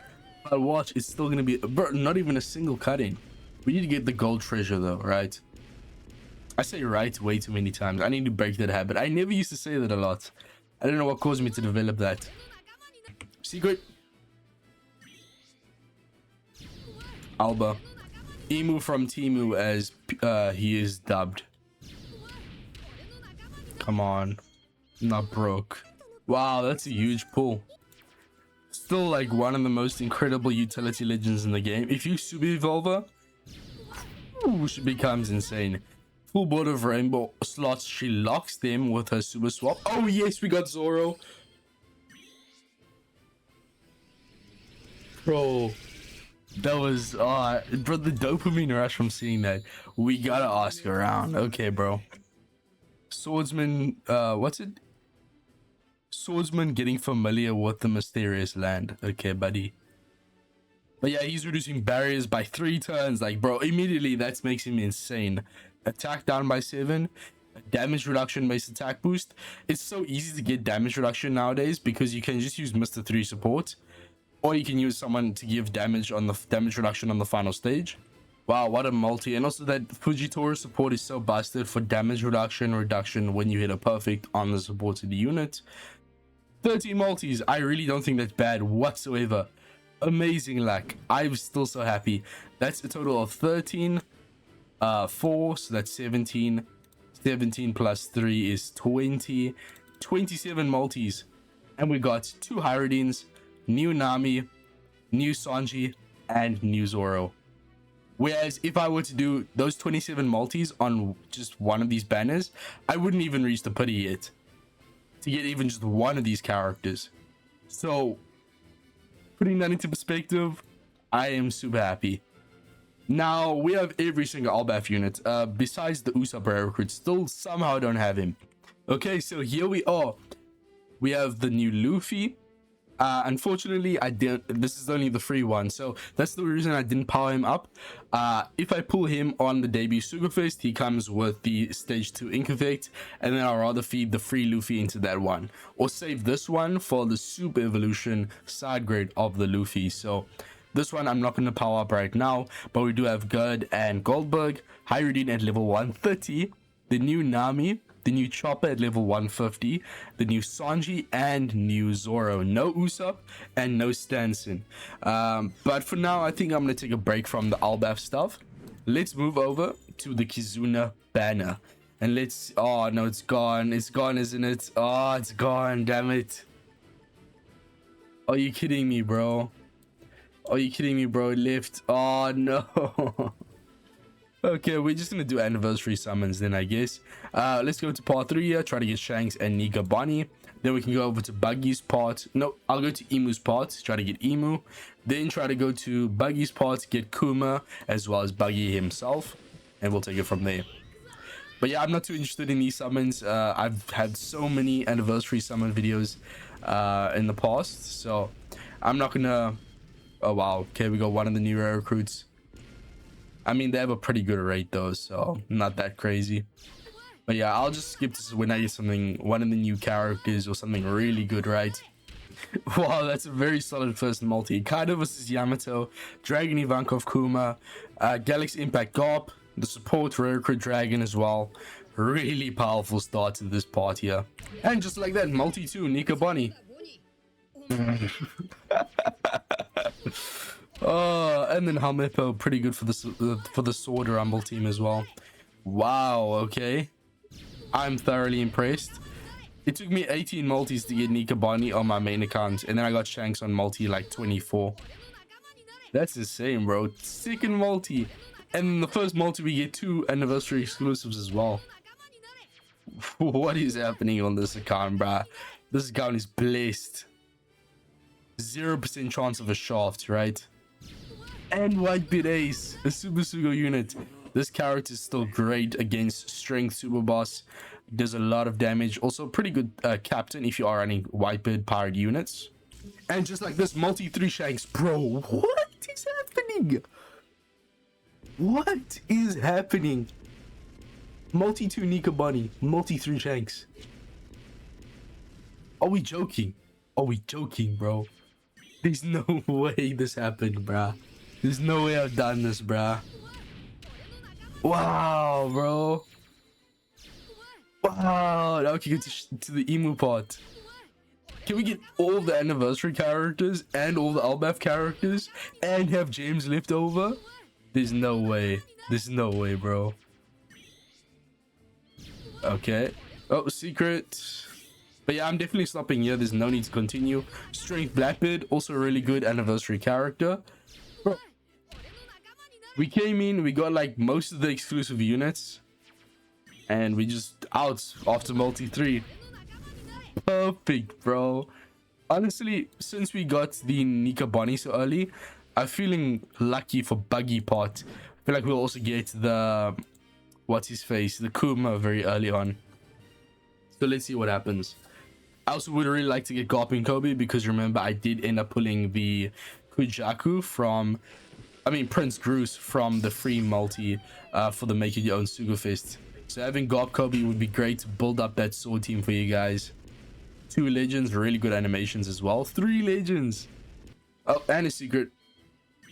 A: But watch, it's still gonna be, bro, not even a single cut-in. We need to get the gold treasure though, right? I say right way too many times. I need to break that habit. I never used to say that a lot. I don't know what caused me to develop that. Secret. Alba. Imu from Timu, as he is dubbed. Come on. Not broke. Wow, that's a huge pull. Still like one of the most incredible utility legends in the game. If you super evolve her, she becomes insane. Full board of rainbow slots. She locks them with her super swap. Oh yes, we got Zoro. Bro, that was bro, the dopamine rush from seeing that. We gotta ask around. Okay, bro. Swordsman, what's it? Swordsman getting familiar with the mysterious land. Okay, buddy. But yeah, he's reducing barriers by 3 turns. Like, bro, immediately that makes him insane. Attack down by 7. Damage reduction based attack boost. It's so easy to get damage reduction nowadays because you can just use Mr. 3 support. Or you can use someone to give damage on the damage reduction on the final stage. Wow, what a multi. And also that Fujitora support is so busted for damage reduction when you hit a perfect on the supported unit. 13 multis. I really don't think that's bad whatsoever. Amazing luck. I'm still so happy. That's a total of 13. 4, so that's 17. 17 plus 3 is 20. 27 multis. And we got 2 Hajrudins, new Nami, new Sanji, and new Zoro. Whereas if I were to do those 27 multis on just one of these banners, I wouldn't even reach the pity yet to get even just one of these characters. So putting that into perspective, I am super happy. Now we have every single Elbaph unit besides the Usopp rare recruit. Still somehow don't have him. Okay, so here we are. We have the new Luffy. Unfortunately, I didn't. This is only the free one, so that's the reason I didn't power him up. If I pull him on the debut Sugo-Fest, he comes with the stage 2 ink effect, and then I'll rather feed the free Luffy into that one, or save this one for the super evolution side grade of the Luffy. So this one I'm not going to power up right now, but we do have Gerd and Goldberg, Hajrudin at level 130, the new Nami, the new Chopper at level 150, the new Sanji, and new Zoro. No Usopp and no Stanson. But for now, I think I'm going to take a break from the Elbaph stuff. Let's move over to the Kizuna banner. And let's... Oh, no, it's gone. It's gone, isn't it? Oh, it's gone. Damn it. Are you kidding me, bro? Are you kidding me, bro? It left. Oh, no. Okay, we're just gonna do anniversary summons then, I guess. Let's go to part 3 here, try to get Shanks and Nika Bonnie. Then we can go over to Buggy's part. No, I'll go to Imu's part, try to get Imu. Then try to go to Buggy's part, get Kuma, as well as Buggy himself. And we'll take it from there. But yeah, I'm not too interested in these summons. I've had so many anniversary summon videos in the past. So, I'm not gonna... Oh, wow. Okay, we got one of the new rare recruits. I mean, they have a pretty good rate though, so not that crazy. But yeah, I'll just skip this when I get something, one of the new characters or something really good, right? Wow, that's a very solid first multi. Kaido versus Yamato, Dragon Ivankov Kuma, Galaxy Impact Garp, the support Rare Crit Dragon as well. Really powerful start to this part here. And just like that, multi 2, Nika Bonnie. Oh, and then Helmeppo, pretty good for the Sword Rumble team as well. Wow, okay. I'm thoroughly impressed. It took me 18 multis to get Nika Bonnie on my main account, and then I got Shanks on multi like 24. That's insane, bro. Second multi. And the first multi we get 2 anniversary exclusives as well. What is happening on this account, bruh? This account is blessed. 0% chance of a shaft, right? And Whitebeard Ace, a Super Sugo unit. This character is still great against strength super boss. Does a lot of damage. Also pretty good captain if you are running Whitebeard powered units. And just like this, multi 3 Shanks. Bro, what is happening? What is happening? Multi 2 Nika Bonnie, multi 3 Shanks. Are we joking? Are we joking, bro? There's no way this happened, bruh. There's no way I've done this, bruh. Wow, bro. Wow. Now we can get to the Imu part. Can we get all the anniversary characters and all the Elbaph characters and have James left over? There's no way. There's no way, bro. Okay. Oh, secret. But yeah, I'm definitely stopping here. There's no need to continue. Strength Blackbeard, also a really good anniversary character. Bro, we came in, we got like most of the exclusive units, and we just out after multi 3. Perfect, bro. Honestly, since we got the Nika Bonnie so early, I'm feeling lucky for Buggy part. I feel like we'll also get the what's his face, the Kuma very early on. So let's see what happens. I also would really like to get Garp and Kobe because remember I did end up pulling the Kujaku from, I mean Prince Groose from the free multi for the Make It Your Own Sugo-Fest. So having Garp Kobe would be great to build up that sword team for you guys. 2 legends, really good animations as well. 3 legends. Oh, and a secret.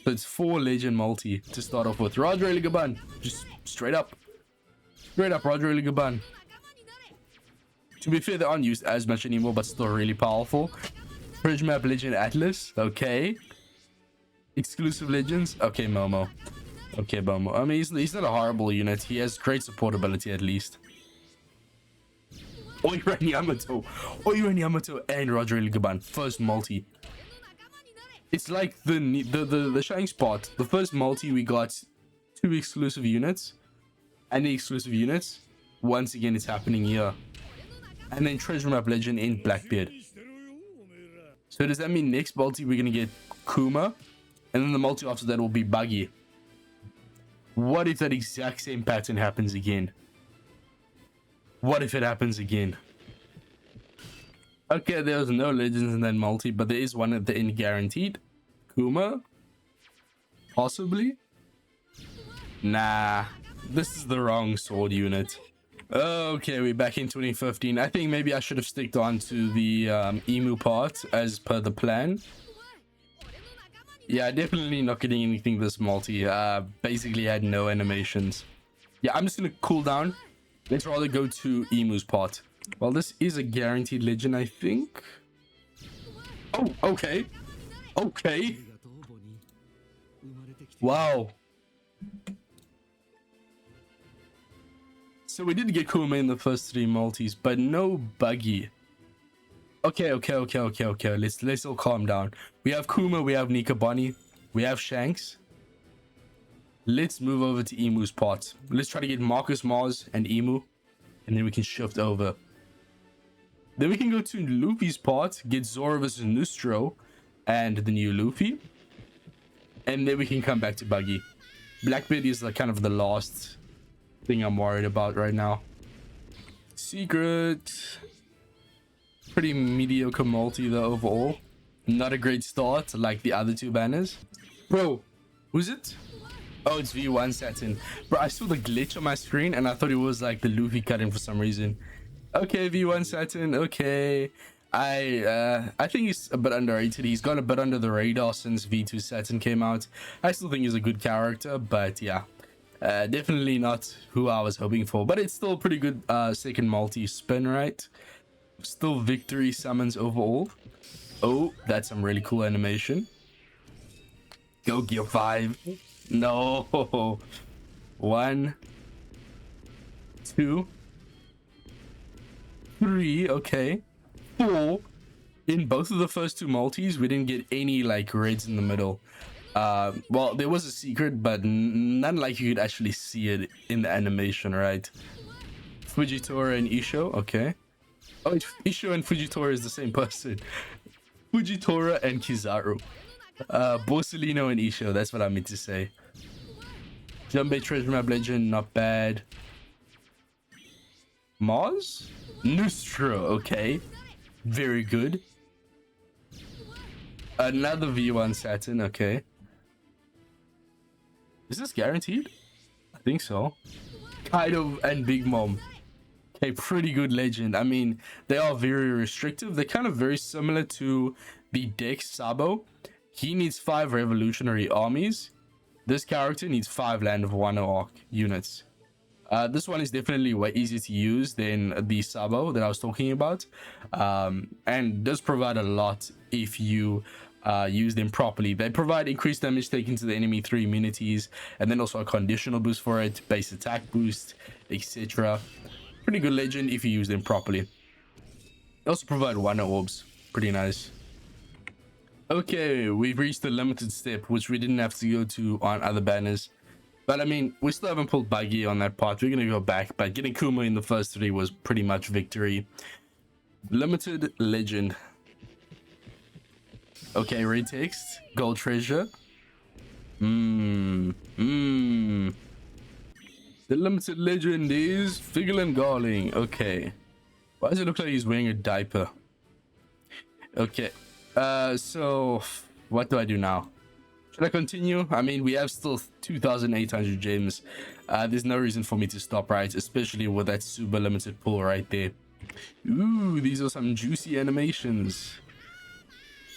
A: So it's 4 legend multi to start off with. Roger really good bun. Just straight up. Straight up, Roger really good bun. To be fair, they aren't used as much anymore, but still really powerful. Bridge map legend Atlas. Okay. Exclusive legends. Okay, Momo. Okay, Momo. I mean, he's not a horrible unit. He has great support ability at least. Oiran Yamato. Oiran Yamato and Roger Ligaban. First multi. It's like the Shanks part. The first multi we got 2 exclusive units. And the exclusive units. Once again, it's happening here. And then treasure map legend in Blackbeard. So does that mean next multi we're gonna get Kuma, and then the multi after that will be Buggy? What if that exact same pattern happens again? What if it happens again? Okay, there's no legends in that multi, but there is one at the end guaranteed. Kuma? Possibly? Nah, this is the wrong sword unit. Okay, we're back in 2015. I think maybe I should have sticked on to the Imu part as per the plan. Yeah, definitely not getting anything this multi. Basically had no animations. Yeah, I'm just gonna cool down. Let's rather go to Imu's part. Well, this is a guaranteed legend, I think. Oh, okay. Okay. Wow. So we did get Kuma in the first 3 multis, but no Buggy. Okay. Let's all calm down. We have Kuma, we have Nika Bonnie, we have Shanks. Let's move over to Imu's part. Let's try to get Marcus Mars and Imu, and then we can shift over. Then we can go to Luffy's part, get Zoro versus Nustro and the new Luffy. And then we can come back to Buggy. Blackbeard is like kind of the last thing I'm worried about right now. Secret. Pretty mediocre multi though overall. Not a great start like the other 2 banners. Bro, who's it? Oh, it's V1 Saturn. Bro, I saw the glitch on my screen and I thought it was like the Luffy cut-in for some reason. Okay, V1 Saturn. Okay. I think he's a bit underrated. He's gone a bit under the radar since V2 Saturn came out. I still think he's a good character, but yeah. Definitely not who I was hoping for, but it's still a pretty good second multi-spin, right? Still victory summons overall. Oh, that's some really cool animation. Go Gear 5. No. 1, 2, 3. Okay. 4. In both of the first two multis, we didn't get any like reds in the middle. Well, there was a secret, but none like you could actually see it in the animation, right? Fujitora and Isho. Okay. Oh, Isho and Fujitora is the same person. Fujitora and Kizaru. Borsalino and Isho. That's what I meant to say. Jumbe Treasure Map Legend, not bad. Mars? Nustro, okay. Very good. Another V1 Saturn, okay. Is this guaranteed? I think so. Kaido and Big Mom. Okay, pretty good legend. I mean, they are very restrictive. They're kind of very similar to the Dex Sabo. He needs 5 revolutionary armies. This character needs 5 Land of Wano Arc units. This one is definitely way easier to use than the Sabo that I was talking about. And does provide a lot if you use them properly. They provide increased damage taken to the enemy 3 immunities, and then also a conditional boost for it, base attack boost, etc. Pretty good legend if you use them properly. They also provide Wano orbs. Pretty nice. Okay, we've reached the limited step, which we didn't have to go to on other banners. But I mean, we still haven't pulled Buggy on that part. We're going to go back. But getting Kuma in the first 3 was pretty much victory. Limited legend. Okay, red text. Gold treasure. The limited legend is Figurlin Garling. Okay. Why does it look like he's wearing a diaper? Okay. So what do I do now? Should I continue? I mean, we have still 2,800 gems. There's no reason for me to stop, right? Especially with that super limited pull right there. Ooh, these are some juicy animations.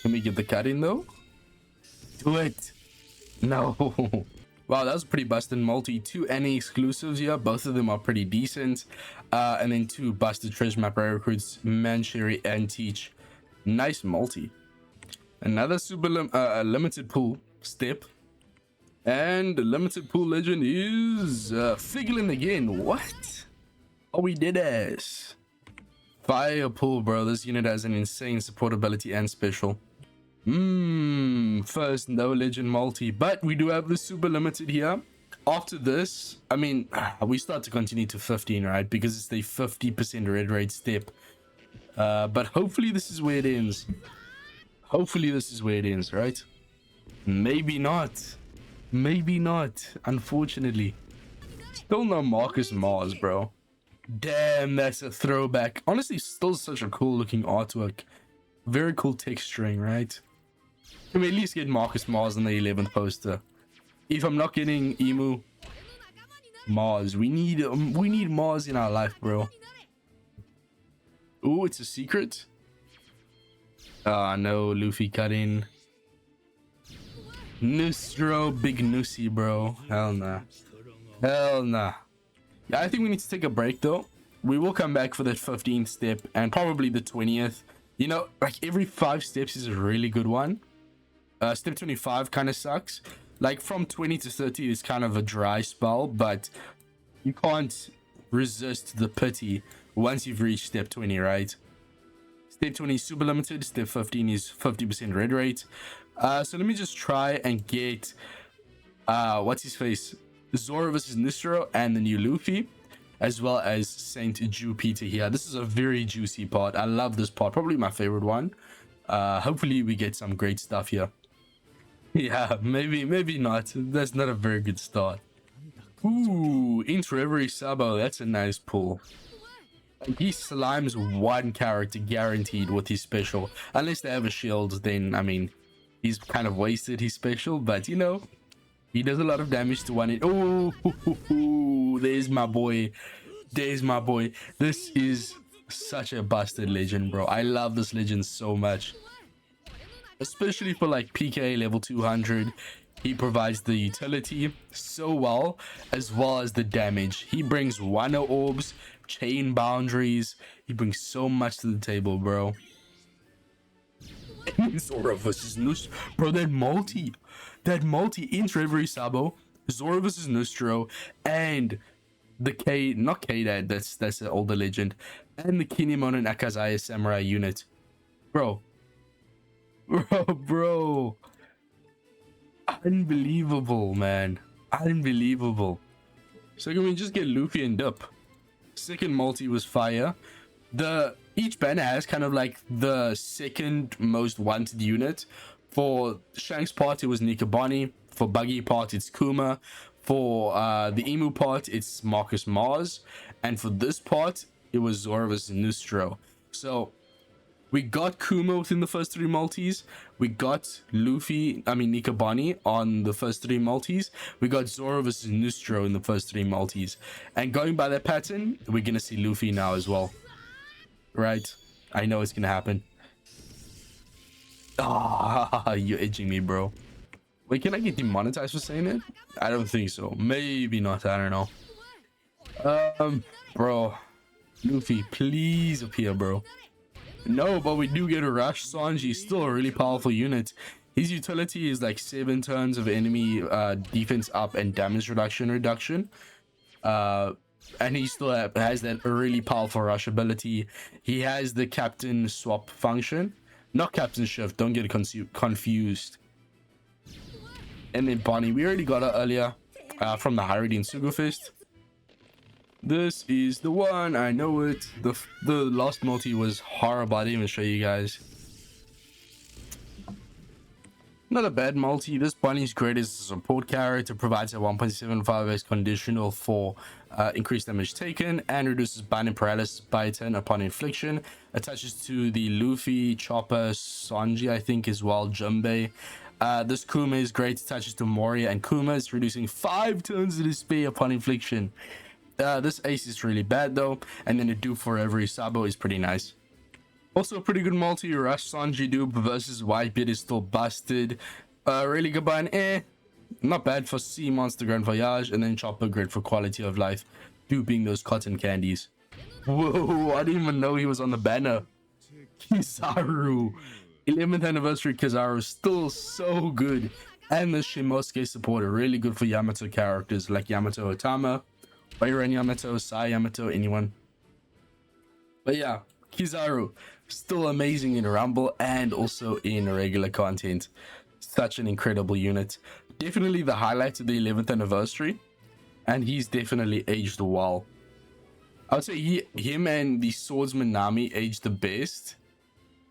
A: Can we get the cut in though? Do it. No. Wow, that was pretty busted multi. 2 Annie exclusives here. Both of them are pretty decent. And then 2 busted treasure map rare recruits, Mancherry and Teach. Nice multi. Another super limited pool step. And the limited pool legend is Figurlin again. What? Oh, we did this. Fire pool, bro. This unit has an insane support ability and special. First no legend multi, but we do have the super limited here. After this, I mean, we start to continue to 15, right? Because it's the 50% red rate step. But hopefully this is where it ends. Hopefully this is where it ends, right? Maybe not. Maybe not, unfortunately. Still no Marcus Mars, bro. Damn, that's a throwback. Honestly, still such a cool looking artwork. Very cool texturing, right? Can we at least get Marcus Mars on the 11th poster? If I'm not getting Imu Mars, we need Mars in our life, bro. Ooh, it's a secret. No, Luffy cut in. Nustro, big Nussy, bro. Hell nah. Hell nah. Yeah, I think we need to take a break though. We will come back for that 15th step and probably the 20th. You know, like every 5 steps is a really good one. Step 25 kind of sucks. Like from 20 to 30 is kind of a dry spell, but you can't resist the pity once you've reached step 20, right? Step 20 is super limited. Step 15 is 50% red rate. So let me just try and get what's his face? Zoro versus Nustro and the new Luffy, as well as Saint Jupiter here. This is a very juicy part. I love this part. Probably my favorite one. Hopefully we get some great stuff here. Yeah, maybe not. That's not a very good start. Ooh, into every Sabo. That's a nice pull. He slimes one character guaranteed with his special. Unless they have a shield, then, I mean, he's kind of wasted his special. But, you know, He does a lot of damage to one. Oh, there's my boy. There's my boy. This is such a busted legend, bro. I love this legend so much, especially for like PK level 200. He provides the utility so well as the damage. He brings Wano orbs, chain boundaries. He brings so much to the table, bro. Zoro versus Nus, bro. That multi into every Sabo. Zoro versus Nustro, and the K, not K Dad. That's an older legend, and the Kinemon and Akazaya Samurai unit, bro. Bro. Unbelievable, man. Unbelievable. So can we just get Luffy and DUPE? Second multi was fire. Each banner has kind of like the second most wanted unit. For Shanks part, it was Nikabani. For Buggy part, it's Kuma. For the Emu part, it's Marcus Mars. And for this part, it was Zoro versus Nustro. So we got Kuma within the first 3 multis. We got Nikabani on the first 3 multis. We got Zoro versus Nustro in the first 3 multis. And going by that pattern, we're going to see Luffy now as well. Right? I know it's going to happen. Ah, you're edging me, bro. Wait, can I get demonetized for saying it? I don't think so. Maybe not. I don't know. Bro. Luffy, please appear, bro. No, but we do get a rush. Sanji is still a really powerful unit. His utility is like 7 turns of enemy defense up and damage reduction. And he still has that really powerful rush ability. He has the captain swap function. Not captain shift, don't get confused. And then Bonnie, we already got her earlier from the Hajrudin Sugo-Fest. This is the one, I know it. The last multi was horrible. I didn't even show you guys. Not a bad multi. This bunny is great as a support character. Provides a 1.75x conditional for increased damage taken and reduces binding paralysis by 10 upon infliction. Attaches to the Luffy, Chopper, Sanji, I think as well, Junbei. This Kuma is great. Attaches to Moria and Kuma. It's reducing 5 turns of despair upon infliction. This ace is really bad though, and then a dupe for every Sabo is pretty nice. Also a pretty good multi. Rush Sanji dupe versus Whitebeard is still busted. Really good bun, not bad for Sea Monster Grand Voyage, and then Chopper great for quality of life, duping those cotton candies. Whoa, I didn't even know he was on the banner. Kizaru, 11th anniversary Kizaru, still so good. And the Shimosuke support are really good for Yamato characters like Yamato Otama, Byron Yamato, Sai Yamato, anyone. But yeah, Kizaru, still amazing in Rumble and also in regular content. Such an incredible unit. Definitely the highlight of the 11th anniversary. And he's definitely aged well. I would say him and the Swordsman Nami aged the best.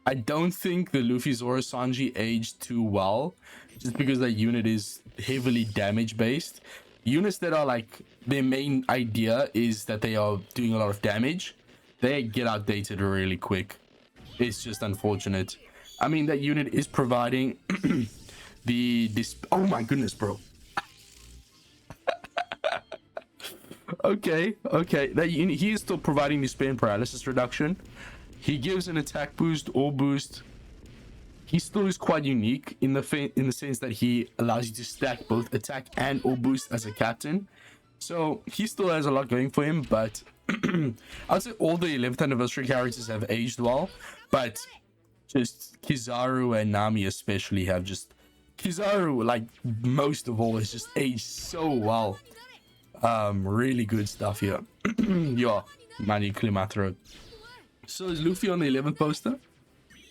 A: I don't think the Luffy Zoro Sanji aged too well. Just because that unit is heavily damage based. Units that are like, their main idea is that they are doing a lot of damage, they get outdated really quick. It's just unfortunate. I mean, that unit is providing oh my goodness, bro. okay, that unit, he is still providing the spin paralysis reduction. He gives an attack boost or boost. He still is quite unique in the sense that he allows you to stack both attack and or boost as a captain. So he still has a lot going for him, but I'd say all the 11th anniversary characters have aged well, but just Kizaru and Nami especially have just... Kizaru, like most of all, has just aged so well. Really good stuff here. Yeah, man, you clear my throat. So is Luffy on the 11th poster?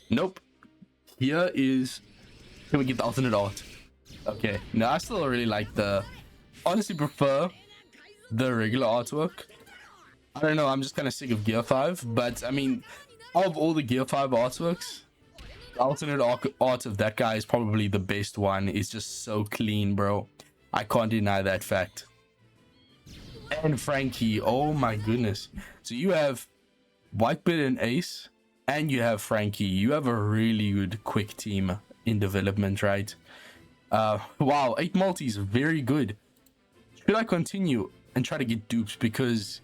A: Nope. Here is... Can we get the alternate art? Okay. No, I still really like honestly prefer the regular artwork. I don't know, I'm just kind of sick of Gear 5. But, I mean, of all the Gear 5 artworks, the alternate art of that guy is probably the best one. It's just so clean, bro. I can't deny that fact. And Frankie, oh my goodness. So you have Whitebeard and Ace, and you have Frankie. You have a really good quick team in development, right? Wow, 8 multis, very good. Should I continue and try to get dupes? Because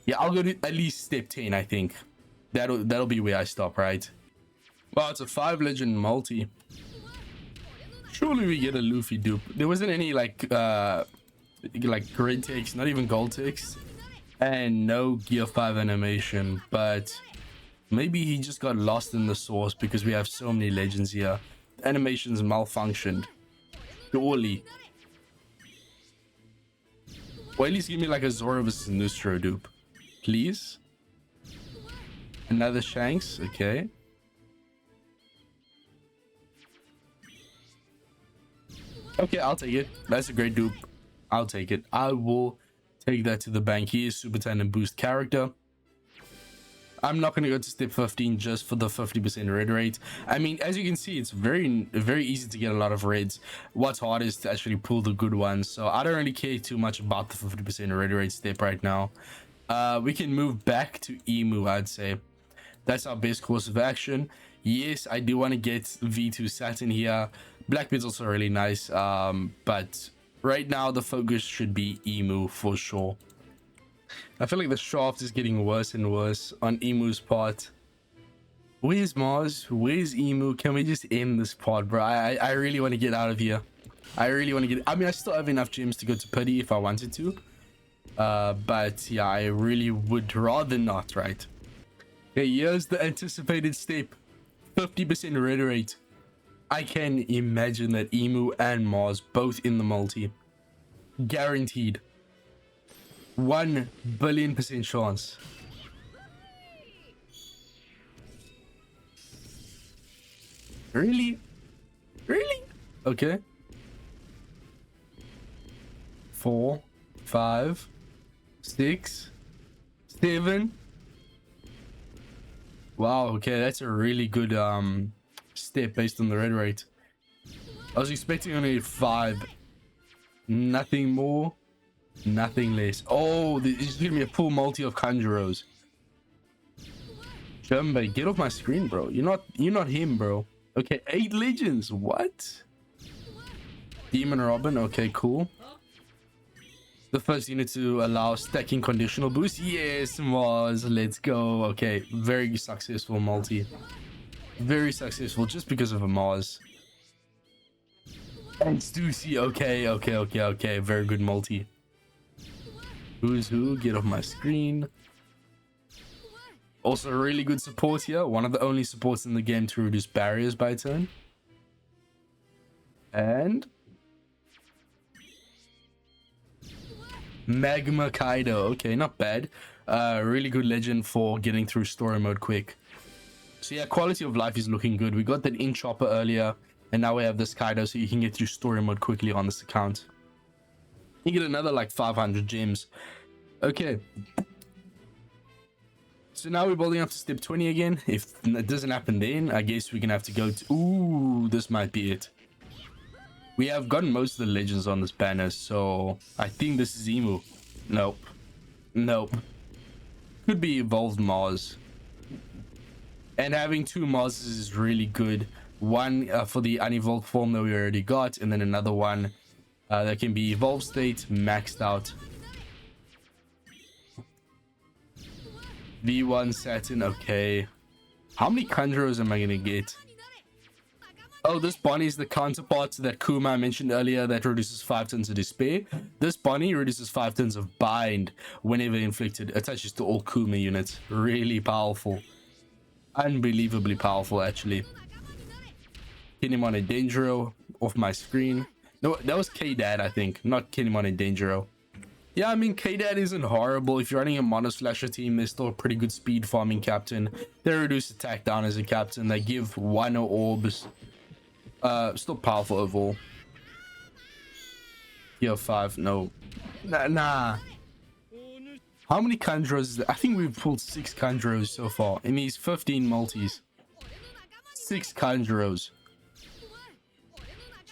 A: yeah, I'll go to at least step 10, I think. That'll be where I stop, right? Wow, it's a 5 legend multi. Surely we get a Luffy dupe. There wasn't any like grid text, not even gold text, and no gear 5 animation, but maybe he just got lost in the source because we have so many legends here. Animations malfunctioned. Surely. Or at least give me like a Zoro vs Nustro dupe. Please. Another Shanks. Okay. Okay, I'll take it. That's a great dupe. I'll take it. I will take that to the bank. He is Super Tandem boost character. I'm not going to go to step 15 just for the 50% red rate. I mean, as you can see, it's very easy to get a lot of reds. What's hard is to actually pull the good ones. So I don't really care too much about the 50% red rate step right now. We can move back to Imu, I'd say. That's our best course of action. Yes, I do want to get V2 Saturn here. Blackbeard's also really nice. But right now, the focus should be Imu for sure. I feel like the shaft is getting worse and worse on Imu's part. Where's Mars? Where's Imu? Can we just end this part, bro? I really want to get out of here. I really want to get... I mean, I still have enough gems to go to Putty if I wanted to. But yeah, I really would rather not, right? Okay, here's the anticipated step. 50% red rate. I can imagine that Imu and Mars both in the multi. Guaranteed. 1 billion% chance. Really? Really? Okay. 4, 5, 6, 7. Wow, okay, that's a really good step based on the red rate. I was expecting only 5. Nothing more, nothing less. Oh, this is gonna be a full multi of Kanjuros. Jumbe, get off my screen, bro. You're not him, bro. Okay, 8 legends. What? Demon Robin. Okay, cool. The first unit to allow stacking conditional boost. Yes, Mars. Let's go. Okay, very successful multi. Very successful just because of a Mars. And Stussy. Okay. Very good multi. Who's who? Get off my screen. Also, really good support here. One of the only supports in the game to reduce barriers by turn. And Magma Kaido. Okay, not bad. Really good legend for getting through story mode quick. So yeah, quality of life is looking good. We got that in chopper earlier, and now we have this Kaido, so you can get through story mode quickly on this account. You get another like 500 gems. Okay. So now we're building up to step 20 again. If it doesn't happen then, I guess we're gonna have to go to... Ooh, this might be it. We have gotten most of the legends on this banner, so I think this is Imu. Nope. Could be evolved Mars. And having 2 Marses is really good. One for the unevolved form that we already got, and then another one that can be evolved state, maxed out. V1 Saturn, okay. How many Kanjuros am I gonna get? Oh, this Bonnie is the counterpart to that Kuma I mentioned earlier that reduces 5 tons of despair. This Bonnie reduces 5 tons of bind whenever inflicted. Attaches to all Kuma units. Really powerful. Unbelievably powerful, actually. Kinemon and Danjiro off my screen. No, that was K-Dad, I think. Not Kinemon and Danjiro. Yeah, I mean, K-Dad isn't horrible. If you're running a Mono Slasher team, they're still a pretty good speed farming captain. They reduce attack down as a captain. They give Wino orbs. Still powerful overall. Year 5, no. Nah. How many Kanjuros is there? I think we've pulled 6 Kanjuros so far in these 15 multis. 6 Kanjuros.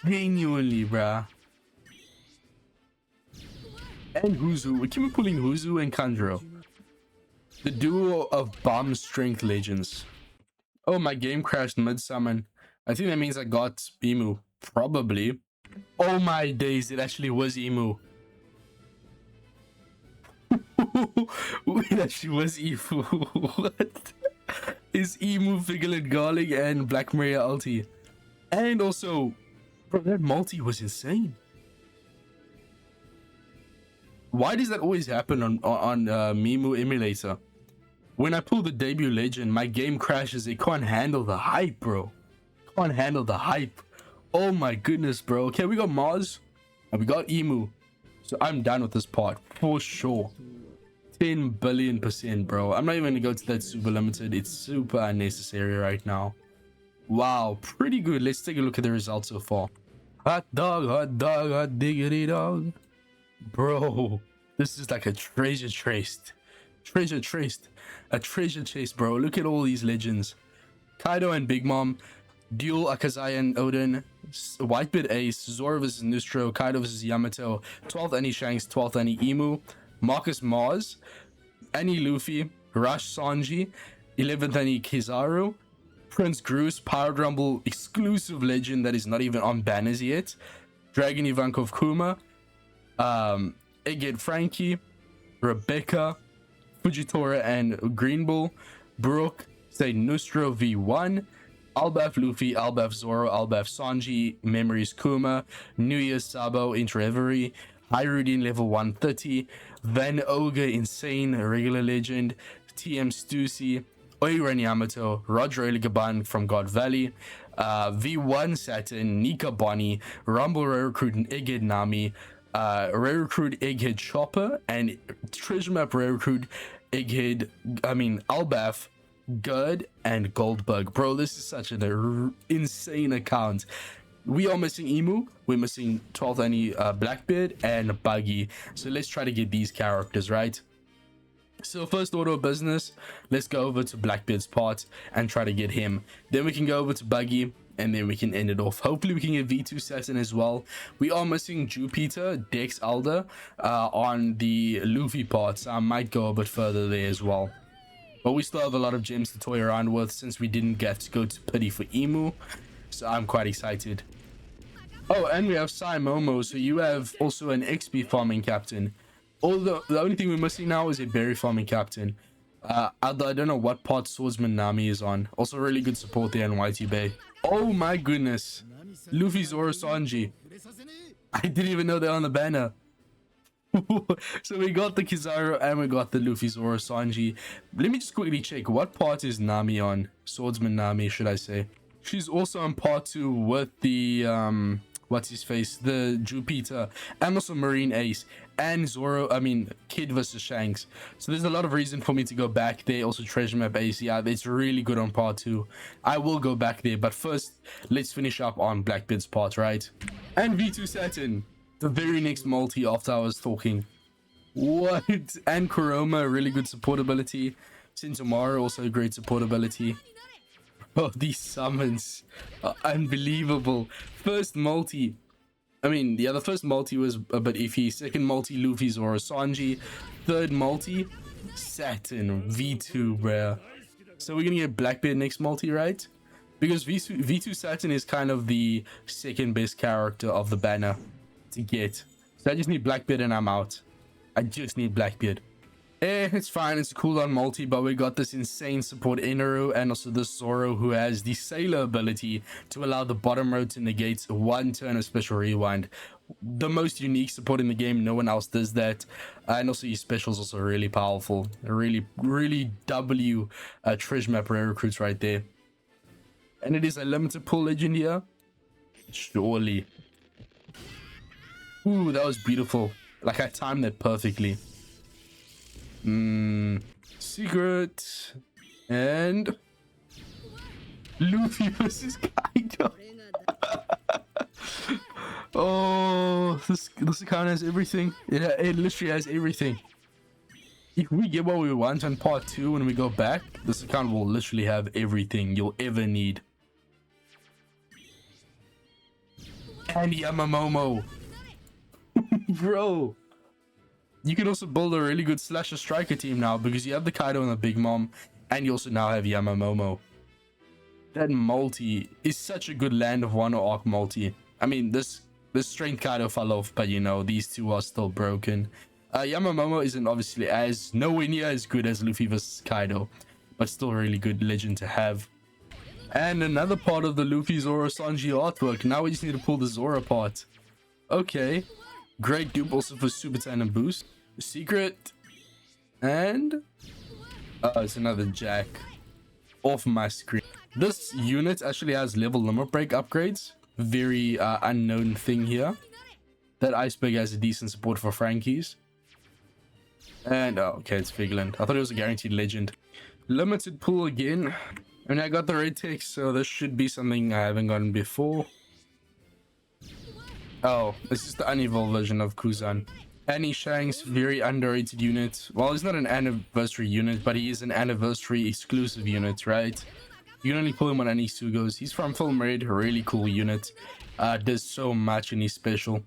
A: Genuinely, bruh. And Huzu. We keep pulling Huzu and Kanjuro. The duo of bomb strength legends. Oh, my game crashed mid-summon. I think that means I got Imu. Probably. Oh my days, it actually was Imu. It actually was Imu. What? Is Imu, Figlet, Garlic, and Black Maria ulti. And also, bro, that multi was insane. Why does that always happen on Mimu emulator? When I pull the debut legend, my game crashes. It can't handle the hype, bro. Can't handle the hype. Oh my goodness, bro. Okay, we got Mars and we got Imu. So I'm done with this part for sure. 10 billion%, bro. I'm not even gonna go to that super limited. It's super unnecessary right now. Wow, pretty good. Let's take a look at the results so far. Hot dog, hot diggity dog. Bro, this is like a treasure traced. A treasure chase, bro. Look at all these legends. Kaido and Big Mom, Duel Akazai and Odin, Whitebeard Ace, Zoro vs Nustro, Kaido vs Yamato, 12th Annie Shanks, 12th Annie Imu, Marcus Mars, Annie Luffy, Rush Sanji, 11th Annie Kizaru, Prince Groose, Pirate Rumble exclusive legend that is not even on banners yet, Dragon Ivankov Kuma, Egghead Frankie, Rebecca, Fujitora and Green Bull, Brook, say Nustro V1, Elbaph Luffy, Elbaph Zoro, Elbaph Sanji, Memories Kuma, New Year's Sabo, Reverie, Hajrudin level 130, Van Ogre Insane, regular legend, TM Stussy, Oiran Yamato, Roger Eligaban from God Valley, V1 Saturn, Nika Bonnie, Rumble Rare Recruit and Egghead Nami, Rare Recruit Egghead Chopper, and Treasure Map Rare Recruit Egghead, Elbaph, Gerd, and Goldberg. Bro, this is such an insane account. We are missing Imu, we're missing 12th Annie Blackbeard, and Buggy. So let's try to get these characters, right? So first order of business, let's go over to Blackbeard's part and try to get him. Then we can go over to Buggy, and then we can end it off. Hopefully we can get V2 Saturn as well. We are missing Jupiter, Dex Elder on the Luffy part, so I might go a bit further there as well. But we still have a lot of gems to toy around with since we didn't get to go to Pity for Imu. So I'm quite excited. Oh, and we have Sai Momo, so you have also an XP farming captain. Although the only thing we're missing now is a berry farming captain. I don't know what part Swordsman Nami is on. Also really good support there in YT Bay. Oh my goodness. Luffy, Zoro, Sanji. I didn't even know they're on the banner. So we got the Kizaru and we got the Luffy, Zoro, Sanji. Let me just quickly check. What part is Nami on? Swordsman Nami, should I say. She's also on part 2 with the, what's his face? The Jupiter. And also Marine Ace. And Zoro, Kid versus Shanks. So there's a lot of reason for me to go back there. Also Treasure Map Ace. Yeah, it's really good on part 2. I will go back there. But first, let's finish up on Blackbeard's part, right? And V2 Saturn. The very next multi after I was talking. What? And Kuroma, really good support ability. Sintomaro, also great support ability. Oh, these summons are unbelievable. First multi. The first multi was a bit iffy. Second multi, Luffy, Zoro, Sanji. Third multi, Saturn, V2, bruh. So we're gonna get Blackbeard next multi, right? Because V2 Saturn is kind of the second best character of the banner to get. So I just need Blackbeard and I'm out. I just need Blackbeard. It's fine, it's a cooldown multi, but we got this insane support Inaru and also this Zoro who has the Sailor ability to allow the bottom row to negate 1 turn of special rewind. The most unique support in the game, no one else does that. And also your special is also really powerful. Really W treasure map rare recruits right there. And it is a limited pull legend here. Surely. Ooh, that was beautiful. Like I timed that perfectly. Secret and Luffy versus Kaido. Oh, this account has everything. It literally has everything. If we get what we want on part 2 when we go back, this account will literally have everything you'll ever need. And Yamamomo. Bro. You can also build a really good slasher striker team now because you have the Kaido and the Big Mom, and you also now have Yamamomo. That multi is such a good Land of Wano arc multi. I mean, this strength Kaido fell off, but you know, these two are still broken. Yamamomo isn't obviously as nowhere near as good as Luffy vs Kaido, but still a really good legend to have. And another part of the Luffy Zoro Sanji artwork. Now we just need to pull the Zoro part. Okay, great dupe also for Super Tandem boost. Secret, and it's another Jack off my screen. This unit actually has level limit break upgrades. Very unknown thing here. That iceberg has a decent support for Frankies. And oh, okay, it's Figland. I thought it was a guaranteed legend. Limited pool again. And I got the red text, so this should be something I haven't gotten before. Oh, this is the unevolved version of Kuzan. Annie Shanks, very underrated unit. Well, he's not an anniversary unit, but he is an anniversary exclusive unit, right? You can only pull him on any Sugos. He's from Film Red, a really cool unit. Does so much and he's special.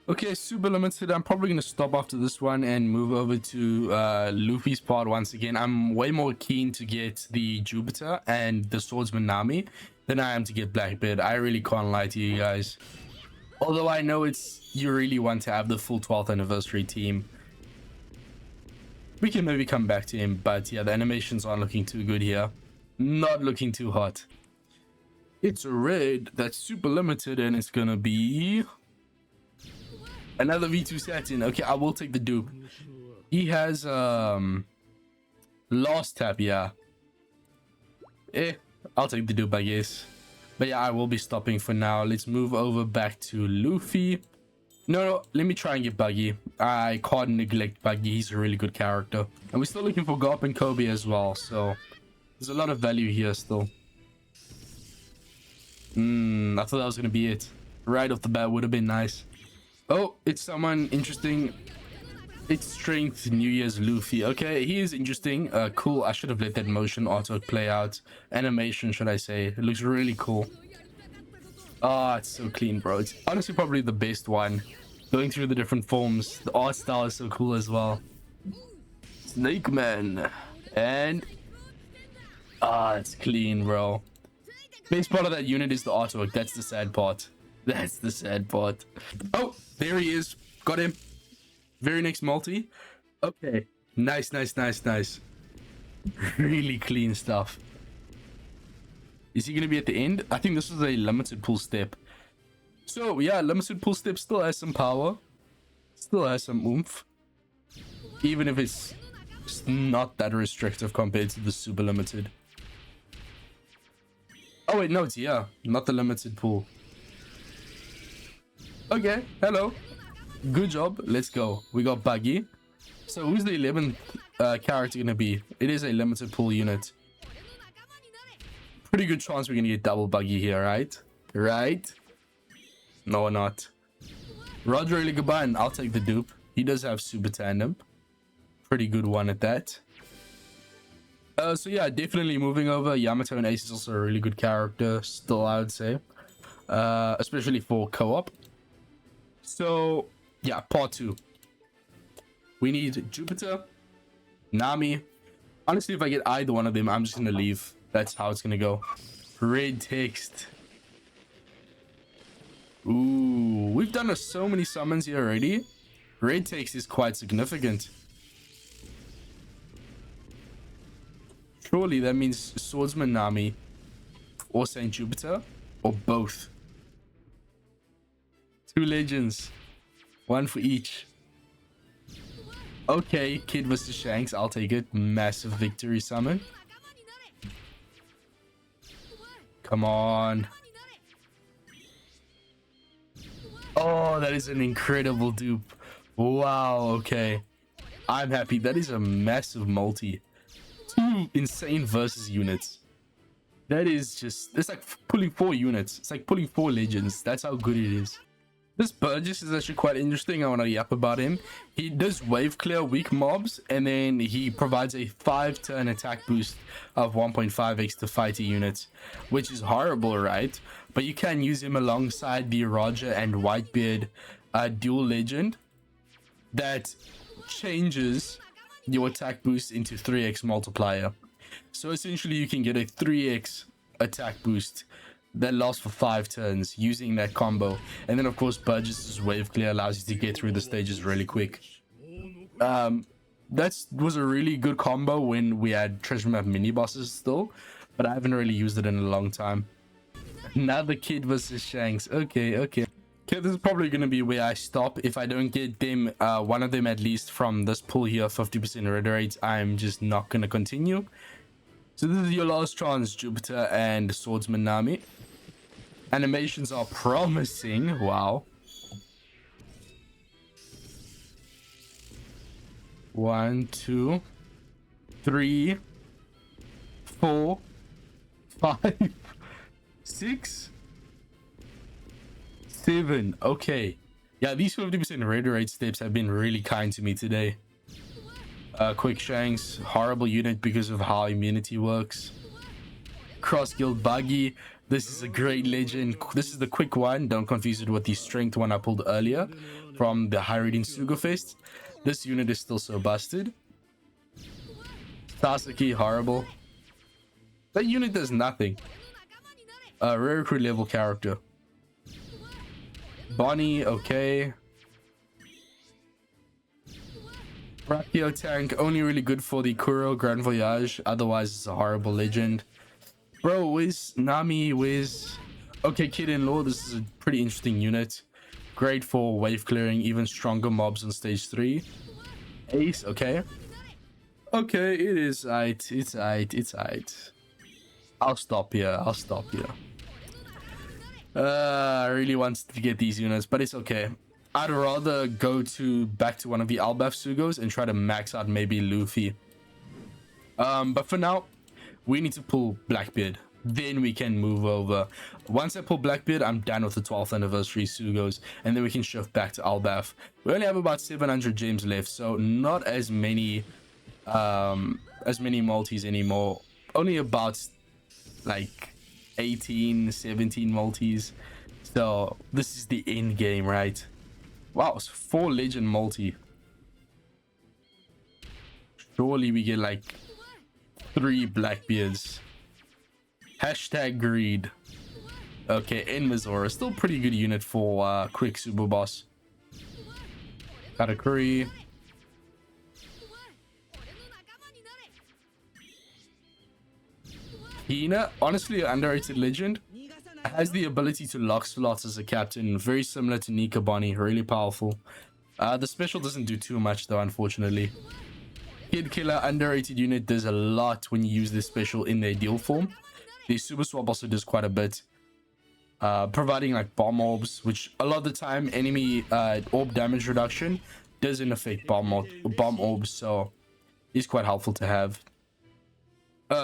A: Okay, super limited. I'm probably going to stop after this one and move over to Luffy's part once again. I'm way more keen to get the Jupiter and the Swordsman Nami than I am to get Blackbeard. I really can't lie to you guys. Although I know you really want to have the full 12th anniversary team. We can maybe come back to him, but yeah, the animations aren't looking too good here. Not looking too hot. It's a red that's super limited and it's gonna be another V2 Satin. Okay, I will take the dupe. He has last tap, yeah. I'll take the dupe, I guess. But yeah, I will be stopping for now. Let's move over back to Luffy. No, let me try and get Buggy. I can't neglect Buggy. He's a really good character. And we're still looking for Garp and Kobe as well, so there's a lot of value here still. I thought that was gonna be it. Right off the bat would have been nice. Oh, it's someone interesting. It's Strength New Year's Luffy. Okay, he is interesting. Cool. I should have let that motion artwork play out. Animation, should I say. It looks really cool. Ah, it's so clean, bro. It's honestly probably the best one. Going through the different forms. The art style is so cool as well. Snake Man. And it's clean, bro. Best part of that unit is the artwork. That's the sad part. That's the sad part. Oh, there he is. Got him. Very next multi. Okay. Nice. Really clean stuff. Is he going to be at the end? I think this was a limited pull step. So, yeah, limited pull step still has some power. Still has some oomph. Even if it's not that restrictive compared to the super limited. Oh, wait, no, it's yeah. Not the limited pull. Okay, hello. Good job. Let's go. We got Buggy. So who's the 11th character going to be? It is a limited pool unit. Pretty good chance we're going to get double Buggy here, right? Right? No, we're not. Roger really goodbye, and I'll take the dupe. He does have super tandem. Pretty good one at that. So yeah, definitely moving over. Yamato and Ace is also a really good character. Still, I would say. Especially for co-op. So yeah, part 2. We need Jupiter, Nami. Honestly, if I get either one of them, I'm just gonna leave. That's how it's gonna go. Red text. Ooh, we've done so many summons here already. Red text is quite significant. Surely that means Swordsman Nami or Saint Jupiter or both. 2 legends. 1 for each. Okay, Kid vs Shanks. I'll take it. Massive victory summon. Come on. Oh, that is an incredible dupe. Wow, okay. I'm happy. That is a massive multi. 2 insane versus units. That is just... It's like pulling 4 units. It's like pulling 4 legends. That's how good it is. This Burgess is actually quite interesting. I want to yap about him. He does wave clear weak mobs, and then he provides a 5-turn attack boost of 1.5x to fighter units, which is horrible, right? But you can use him alongside the Roger and Whitebeard dual legend that changes your attack boost into 3x multiplier. So essentially you can get a 3x attack boost that lasts for 5 turns using that combo. And then of course Burgess's wave clear allows you to get through the stages really quick. That was a really good combo when we had treasure map mini bosses still, but I haven't really used it in a long time. Another kid versus Shanks. Okay, this is probably going to be where I stop. If I don't get them, one of them at least from this pool here, 50% red rate, I'm just not going to continue. So this is your last chance, Jupiter and Swordsman Nami. Animations are promising. Wow. 1, 2, 3, 4, 5, 6, 7. Okay. Yeah, these 50% red rate steps have been really kind to me today. Quick Shanks, horrible unit because of how immunity works. Cross guild Buggy. This is a great legend. This is the quick one. Don't confuse it with the strength one I pulled earlier from the Hajrudin Sugo-Fest. This unit is still so busted. Sasuke, horrible. That unit does nothing. Rare recruit level character. Bonnie, okay. Brachio tank, only really good for the Kuro Grand Voyage. Otherwise, it's a horrible legend. Bro, where's Nami? Where's... Okay, Kid-in-Law, this is a pretty interesting unit. Great for wave clearing, even stronger mobs on stage 3. Ace, okay. Okay, it is aight. It's aight. I'll stop here. I really wanted to get these units, but it's okay. I'd rather go back to one of the Elbaph Sugos and try to max out maybe Luffy. But for now, we need to pull Blackbeard. Then we can move over. Once I pull Blackbeard, I'm done with the 12th anniversary Sugos, and then we can shift back to Elbaph. We only have about 700 gems left, so not as many multis anymore. Only about like 18, 17 multis. So this is the end game, right? Wow, it's 4 legend multi. Surely we get like 3 Blackbeards. Hashtag greed. Okay, Enmazora, still pretty good unit for quick super boss. Katakuri. Hina, honestly an underrated legend. Has the ability to lock slots as a captain, very similar to Nika Bonnie, really powerful. The special doesn't do too much though, unfortunately. Kid Killer, underrated unit, does a lot when you use this special in their deal form. The super swap also does quite a bit, providing like bomb orbs, which a lot of the time enemy orb damage reduction doesn't affect bomb orbs, so he's quite helpful to have.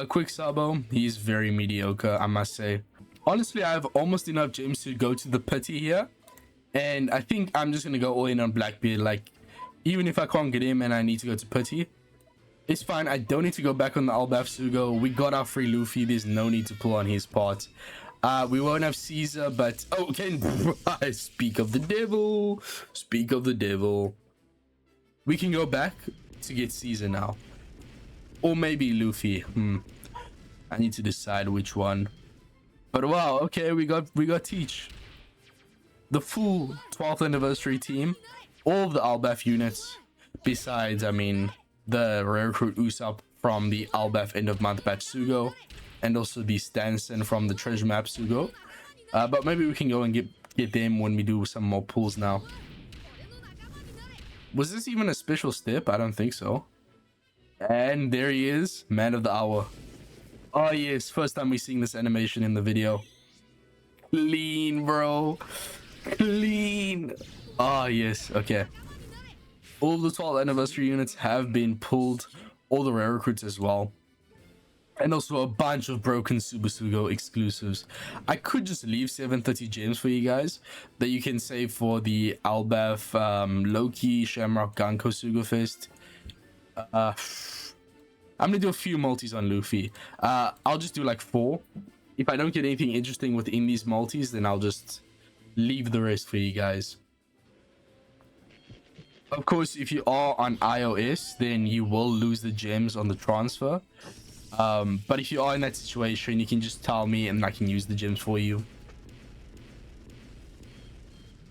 A: Quick Sabo, he's very mediocre, I must say. Honestly, I have almost enough gems to go to the pity here, and I think I'm just gonna go all in on Blackbeard. Like, even if I can't get him and I need to go to pity, it's fine. I don't need to go back on the Elbaph Sugo. We got our free Luffy. There's no need to pull on his part. We won't have Caesar, but... Oh, okay. Speak of the devil. Speak of the devil. We can go back to get Caesar now. Or maybe Luffy. I need to decide which one. But wow, okay, we got Teach. The full 12th anniversary team. All of the Elbaph units. Besides, I mean... the rare recruit Usopp from the Elbaph end of month batch Sugo, and also the Stanson from the treasure map Sugo. But maybe we can go and get them when we do some more pulls now. Was this even a special step? I don't think so. And there he is, man of the hour. Oh yes, first time we're seeing this animation in the video. Clean, bro. Clean. Oh yes, okay. All the 12th anniversary units have been pulled, all the rare recruits as well, and also a bunch of broken Super Sugo exclusives. I could just leave 730 gems for you guys that you can save for the Elbaph, Loki, Shamrock, Ganko Sugo-Fest. I'm gonna do a few multis on Luffy. I'll just do like 4. If I don't get anything interesting within these multis, then I'll just leave the rest for you guys. Of course, if you are on iOS, then you will lose the gems on the transfer. But if you are in that situation, you can just tell me and I can use the gems for you.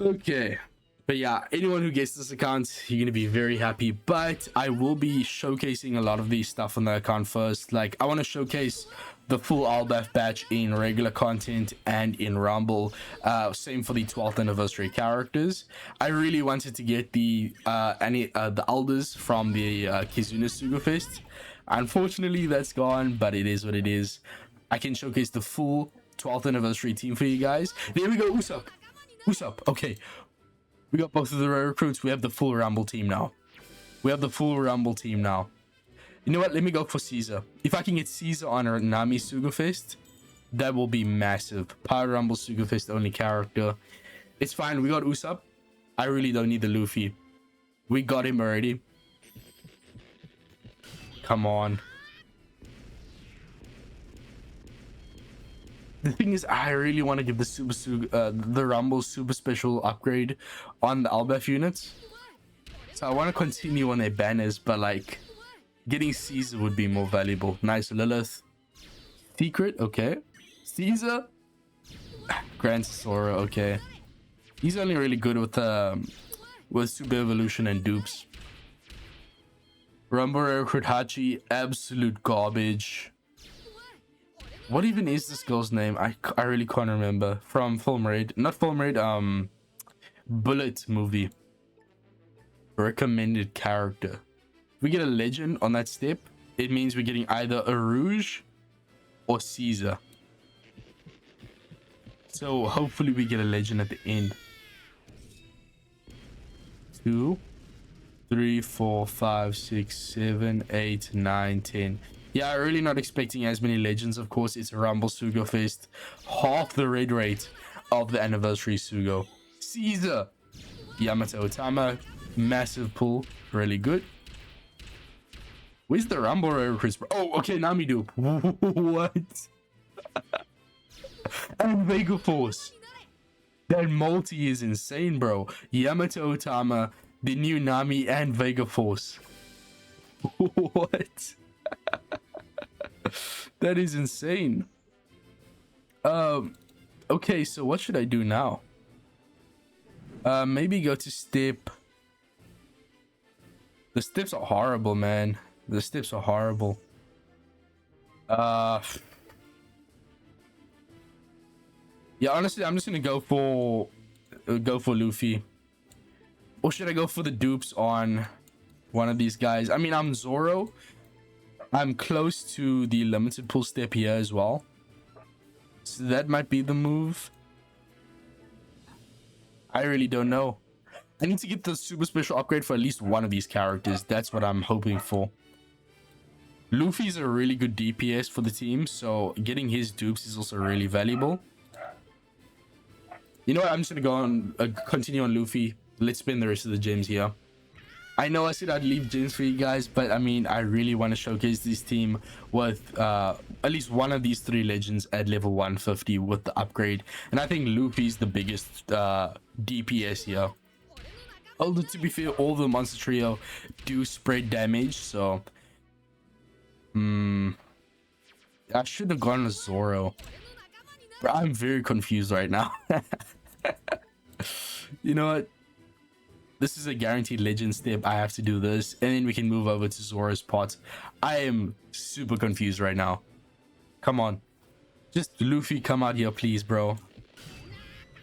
A: Okay, but yeah, anyone who gets this account, you're gonna be very happy. But I will be showcasing a lot of these stuff on the account first. Like, I want to showcase the full Elbaph batch in regular content and in Rumble. Same for the 12th anniversary characters. I really wanted to get the the elders from the Kizuna Sugo-Fest. Unfortunately, that's gone, but it is what it is. I can showcase the full 12th anniversary team for you guys. There we go, Usopp. Usopp, okay. We got both of the rare recruits. We have the full Rumble team now. We have the full Rumble team now. You know what? Let me go for Caesar. If I can get Caesar on a Nami Sugo-Fest, that will be massive. Power Rumble Sugo-Fest only character. It's fine. We got Usopp. I really don't need the Luffy. We got him already. Come on. The thing is, I really want to give the Rumble super special upgrade on the Elbaph units. So I want to continue on their banners, but like getting Caesar would be more valuable. Nice Lilith. Secret, okay. Caesar. Grand Sora, okay. He's only really good with Super Evolution and dupes. Rumble Recruit Hachi, absolute garbage. What even is this girl's name? I really can't remember. From Film Raid. Not Film Raid, Bullet movie. Recommended character. If we get a legend on that step, it means we're getting either a Rouge or Caesar. So hopefully we get a legend at the end. 2, 3, 4, 5, 6, 7, 8, 9, 10. Yeah, I'm really not expecting as many legends. Of course, it's a Rumble Sugo-Fest. Half the raid rate of the anniversary Sugo. Caesar. Yamato Otama. Massive pull. Really good. Where's the Rumble recruits? Oh, okay, Nami dupe. What? And Vega Force. That multi is insane, bro. Yamato Otama, the new Nami, and Vega Force. What? That is insane. Okay, so what should I do now? Maybe go to step. The steps are horrible, man. The steps are horrible. Yeah, honestly, I'm just gonna go for Luffy. Or should I go for the dupes on one of these guys? I mean, I'm Zoro. I'm close to the limited pull step here as well. So that might be the move. I really don't know. I need to get the super special upgrade for at least one of these characters. That's what I'm hoping for. Luffy's a really good DPS for the team, so getting his dupes is also really valuable. You know what? I'm just gonna go on continue on Luffy. Let's spend the rest of the gems here. I know I said I'd leave gems for you guys, but I mean, I really want to showcase this team with at least one of these 3 legends at level 150 with the upgrade. And I think Luffy's the biggest DPS here. Although, to be fair, all the monster trio do spread damage, so I should have gone with Zoro. But I'm very confused right now. You know what? This is a guaranteed legend step. I have to do this, and then we can move over to Zoro's pot. I am super confused right now. Come on. Just Luffy, come out here, please, bro.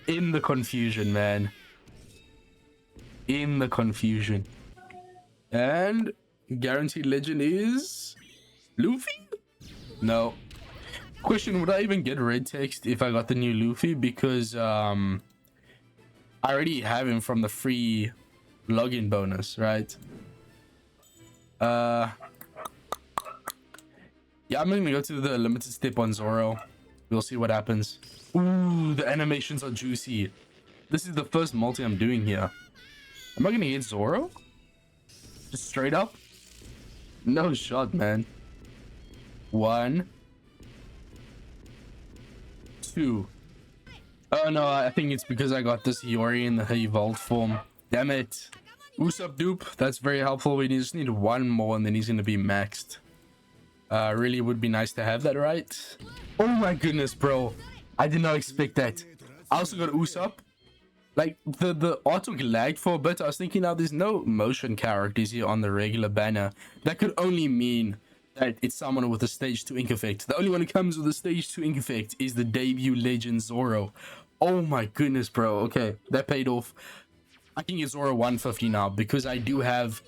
A: In the confusion, man. In the confusion. And guaranteed legend is Luffy? No. Question, would I even get red text if I got the new Luffy? Because I already have him from the free login bonus, right? Yeah, I'm gonna go to the limited step on Zoro. We'll see what happens. Ooh, the animations are juicy. This is the first multi I'm doing here. Am I gonna get Zoro? Just straight up? No shot, man. 1, 2. Oh no, I think it's because I got this Hiyori in the evolved form. Damn it. Usopp dupe, that's very helpful. We just need one more and then he's gonna be maxed. Really would be nice to have that, right? Oh my goodness, bro. I did not expect that. I also got Usopp. Like, the artwork lagged for a bit. I was thinking, now there's no motion characters here on the regular banner. That could only mean that it's someone with a stage 2 ink effect. The only one who comes with a stage 2 ink effect is the debut legend Zoro. Oh my goodness, bro. Okay, that paid off. I can get Zoro 150 now because I do have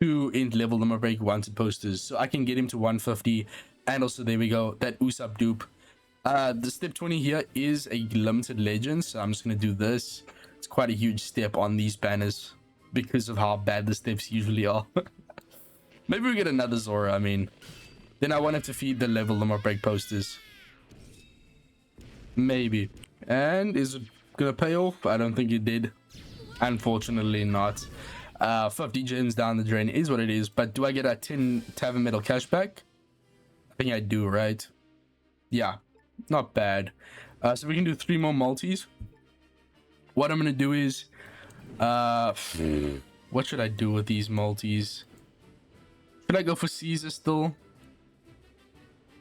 A: 2 int level limit break wanted posters. So I can get him to 150. And also, there we go, that Usopp dupe. The step 20 here is a limited legend. So I'm just going to do this. It's quite a huge step on these banners because of how bad the steps usually are. Maybe we get another Zoro. I mean, then I wanted to feed the level limit break posters. Maybe. And is it gonna pay off? I don't think it did. Unfortunately not. 50 gems down the drain is what it is. But do I get a 10 tavern metal cashback? I think I do, right? Yeah, not bad. So we can do 3 more multis. What I'm gonna do is what should I do with these multis? Should I go for Caesar still?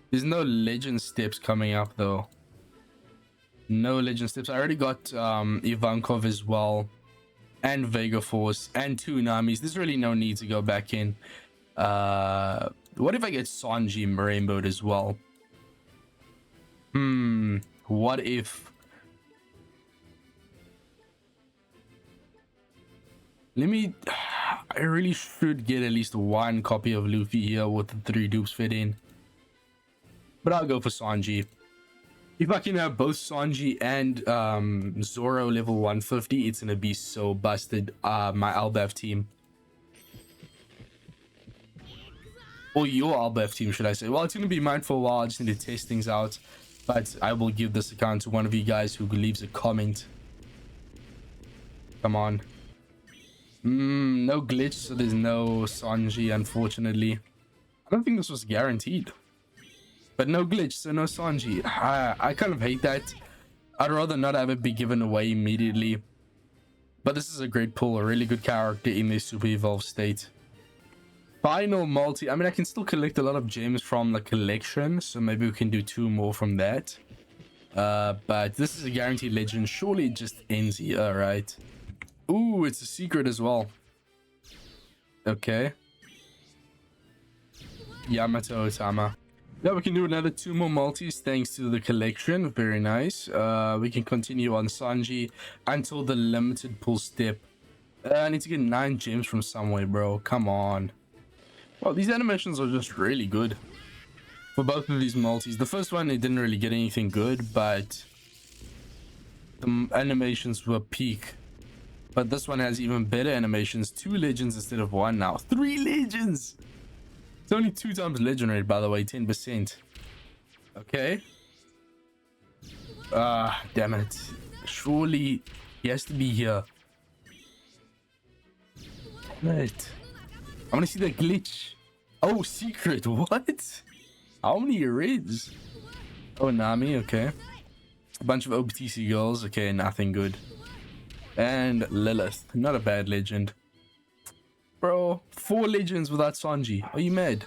A: There's no legend steps coming up though. No legend steps. I already got Ivankov as well, and Vega Force, and 2 Namis. There's really no need to go back in. What if I get Sanji rainbowed as well? What if? I really should get at least 1 copy of Luffy here with the 3 dupes fit in. But I'll go for Sanji. If I can have both Sanji and Zoro level 150, it's gonna be so busted. My Elbaph team. Or your Elbaph team, should I say. Well, it's gonna be mine for a while. I just need to test things out. But I will give this account to one of you guys who leaves a comment. Come on. No glitch, so there's no Sanji, unfortunately. I don't think this was guaranteed. But no glitch, so no Sanji. I kind of hate that. I'd rather not have it be given away immediately. But this is a great pull, a really good character in this super evolved state. Final multi. I mean, I can still collect a lot of gems from the collection, so maybe we can do 2 more from that. But this is a guaranteed legend. Surely it just ends here, right? Ooh, it's a secret as well. Okay. Yamato Otama. Yeah, we can do another 2 more multis thanks to the collection. Very nice. We can continue on Sanji until the limited pull step. I need to get 9 gems from somewhere, bro. Come on. Well, these animations are just really good for both of these multis. The first one, it didn't really get anything good, but the animations were peak. But this one has even better animations. 2 legends instead of 1 now. 3 legends! It's only 2 times legend rate, by the way. 10%. Okay. Damn it. Surely he has to be here. Damn it. I want to see that glitch. Oh, secret. What? How many reds? Oh, Nami. Okay. A bunch of OPTC girls. Okay, nothing good. And Lilith. Not a bad legend. Bro, 4 legends without Sanji. Are you mad?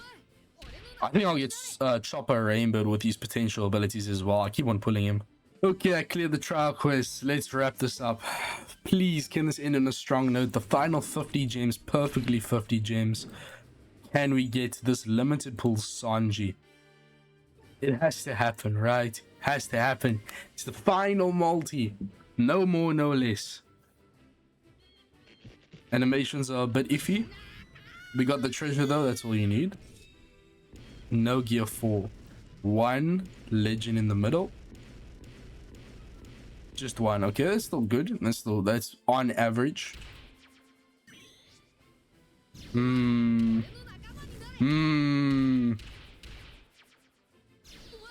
A: I think I'll get Chopper rainbowed with his potential abilities as well. I keep on pulling him. Okay, I cleared the trial quest. Let's wrap this up. Please, can this end on a strong note? The final 50 gems, perfectly 50 gems. Can we get this limited pull Sanji? It has to happen, right? Has to happen. It's the final multi. No more, no less. Animations are a bit iffy. We got the treasure though, that's all you need. No gear 4. 1 legend in the middle. Just 1. Okay, that's still good. That's on average. That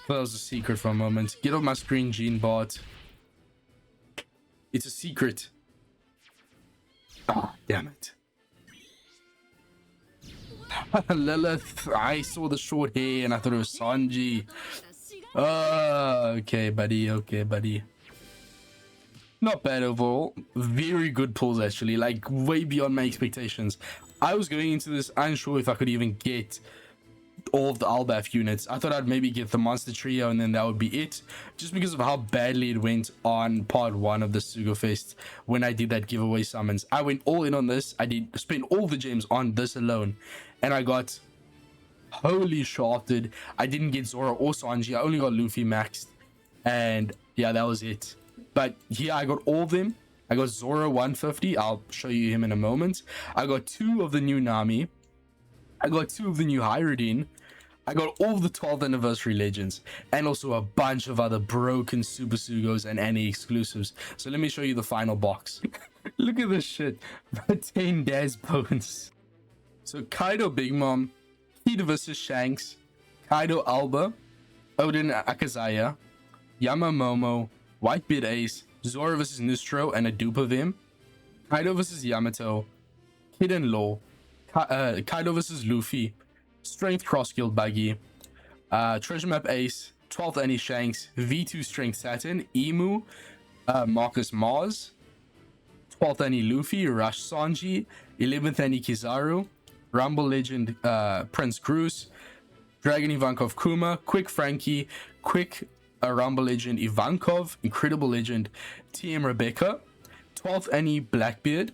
A: was a secret for a moment. Get off my screen, Gene bot. It's a secret. Ah, damn it. Lilith, I saw the short hair and I thought it was Sanji. Okay, buddy. Okay, buddy. Not bad overall. Very good pulls, actually. Like, way beyond my expectations. I was going into this unsure if I could even get all of the Elbaph units. I thought I'd maybe get the monster trio and then that would be it, just because of how badly it went on part 1 of the Sugo-Fest when I did that giveaway summons. I went all in on this. I did spend all the gems on this alone, and I got holy shafted. I didn't get Zoro or Sanji. I only got Luffy maxed, and yeah, that was it. But here I got all of them. I got Zoro 150. I'll show you him in a moment. I got 2 of the new Nami. I got 2 of the new Hajrudin. I got all the 12th anniversary legends, and also a bunch of other broken Super Sugos and Annie exclusives. So let me show you the final box. Look at this shit. 10 Daz bones. So Kaido Big Mom, Heat vs Shanks, Kaido Alba, Odin Akazaya, Yamamomo, Whitebeard Ace, Zoro vs Nustro and a dupe of him, Kaido vs Yamato, Kid and Law, Kaido vs Luffy, Strength Cross Guild Buggy, Treasure Map Ace, 12th Annie Shanks, V2 Strength Saturn, Imu, Marcus Mars, 12th Annie Luffy, Rush Sanji, 11th Annie Kizaru, Rumble Legend Prince Cruz, Dragon Ivankov Kuma, Quick Frankie, Quick Rumble Legend Ivankov, Incredible Legend TM Rebecca, 12th Annie Blackbeard,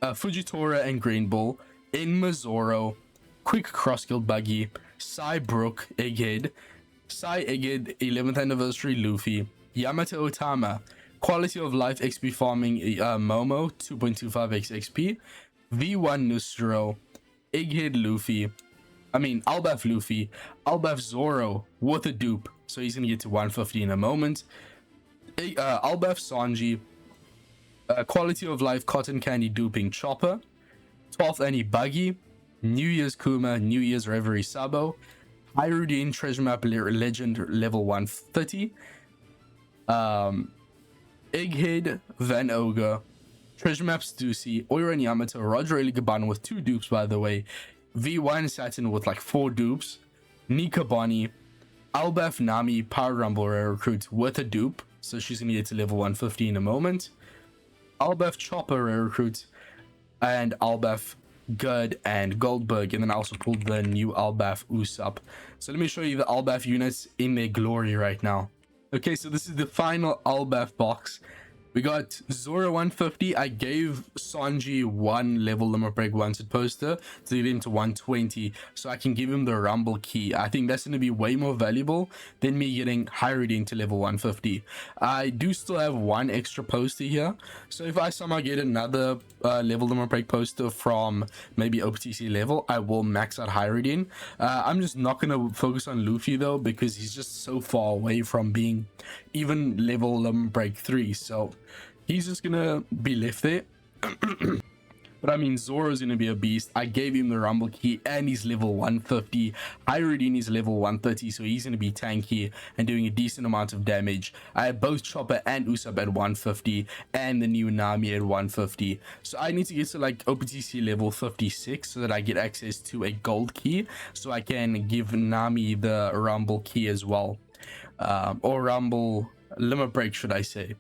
A: Fujitora and Green Bull, Enma Zoro, Quick Cross Guild Buggy, Sai Brook Egghead, Sai Egghead 11th Anniversary Luffy, Yamato Otama, Quality of Life XP Farming Momo 2.25x XP, V1 Nustro, Egghead Luffy, Elbaph Luffy, Elbaph Zoro with a dupe, so he's gonna get to 150 in a moment, Elbaph Sanji, Quality of Life Cotton Candy duping Chopper, 12th Annie Buggy, New Year's Kuma, New Year's Reverie Sabo, Hajrudin Treasure Map Legend level 130, Egghead Van Ogre, Treasure Map Stussy, Oiran Yamato, Roger Eligabana with 2 dupes by the way, V1 Saturn with like 4 dupes, Nika Bonnie, Elbaph Nami, Power Rumble Rare Recruit with a dupe, so she's gonna get to level 150 in a moment, Elbaph Chopper Rare Recruit, and Elbaph Good and Goldberg, and then I also pulled the new Elbaph Usopp. So let me show you the Elbaph units in their glory right now. Okay, so this is the final Elbaph box. We got Zoro 150. I gave Sanji 1 level limit break wanted poster to get him to 120 so I can give him the rumble key. I think that's going to be way more valuable than me getting Hajrudin to level 150. I do still have 1 extra poster here, so if I somehow get another level limit break poster from maybe OPTC level, I will max out Hajrudin. I'm just not going to focus on Luffy though, because he's just so far away from being even level limit break 3, so he's just gonna be left there. But Zoro's gonna be a beast. I gave him the rumble key and he's level 150. Hajrudin is level 130, so he's gonna be tanky and doing a decent amount of damage. I have both Chopper and Usopp at 150 and the new Nami at 150. So I need to get to like OPTC level 56 so that I get access to a gold key so I can give Nami the rumble key as well. Or rumble limit break, should I say.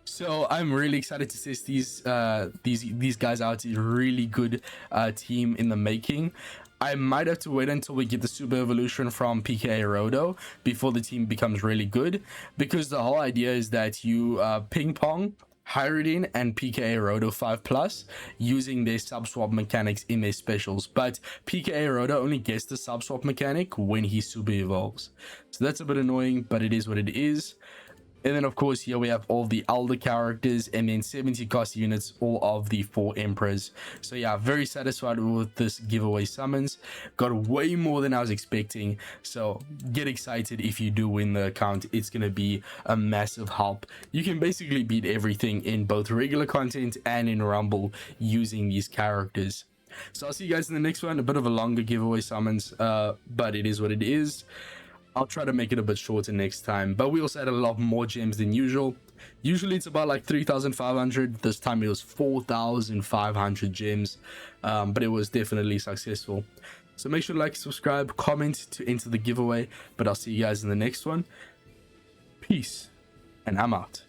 A: So I'm really excited to test these guys out. It's a really good team in the making. I might have to wait until we get the super evolution from PK Rodo before the team becomes really good, because the whole idea is that you ping pong Hajrudin and PK Rodo 5+ using their sub swap mechanics in their specials, but PK Rodo only gets the sub swap mechanic when he super evolves, so that's a bit annoying, but it is what it is. And then of course here we have all the Elder characters and then 70 cost units, all of the 4 emperors. So yeah, very satisfied with this giveaway summons. Got way more than I was expecting, so get excited if you do win the account. It's gonna be a massive help. You can basically beat everything in both regular content and in Rumble using these characters. So I'll see you guys in the next one. A bit of a longer giveaway summons, but it is what it is. I'll try to make it a bit shorter next time, but we also had a lot more gems than usual. Usually it's about like 3,500. This time it was 4,500 gems, but it was definitely successful. So make sure to like, subscribe, comment to enter the giveaway, but I'll see you guys in the next one. Peace, and I'm out.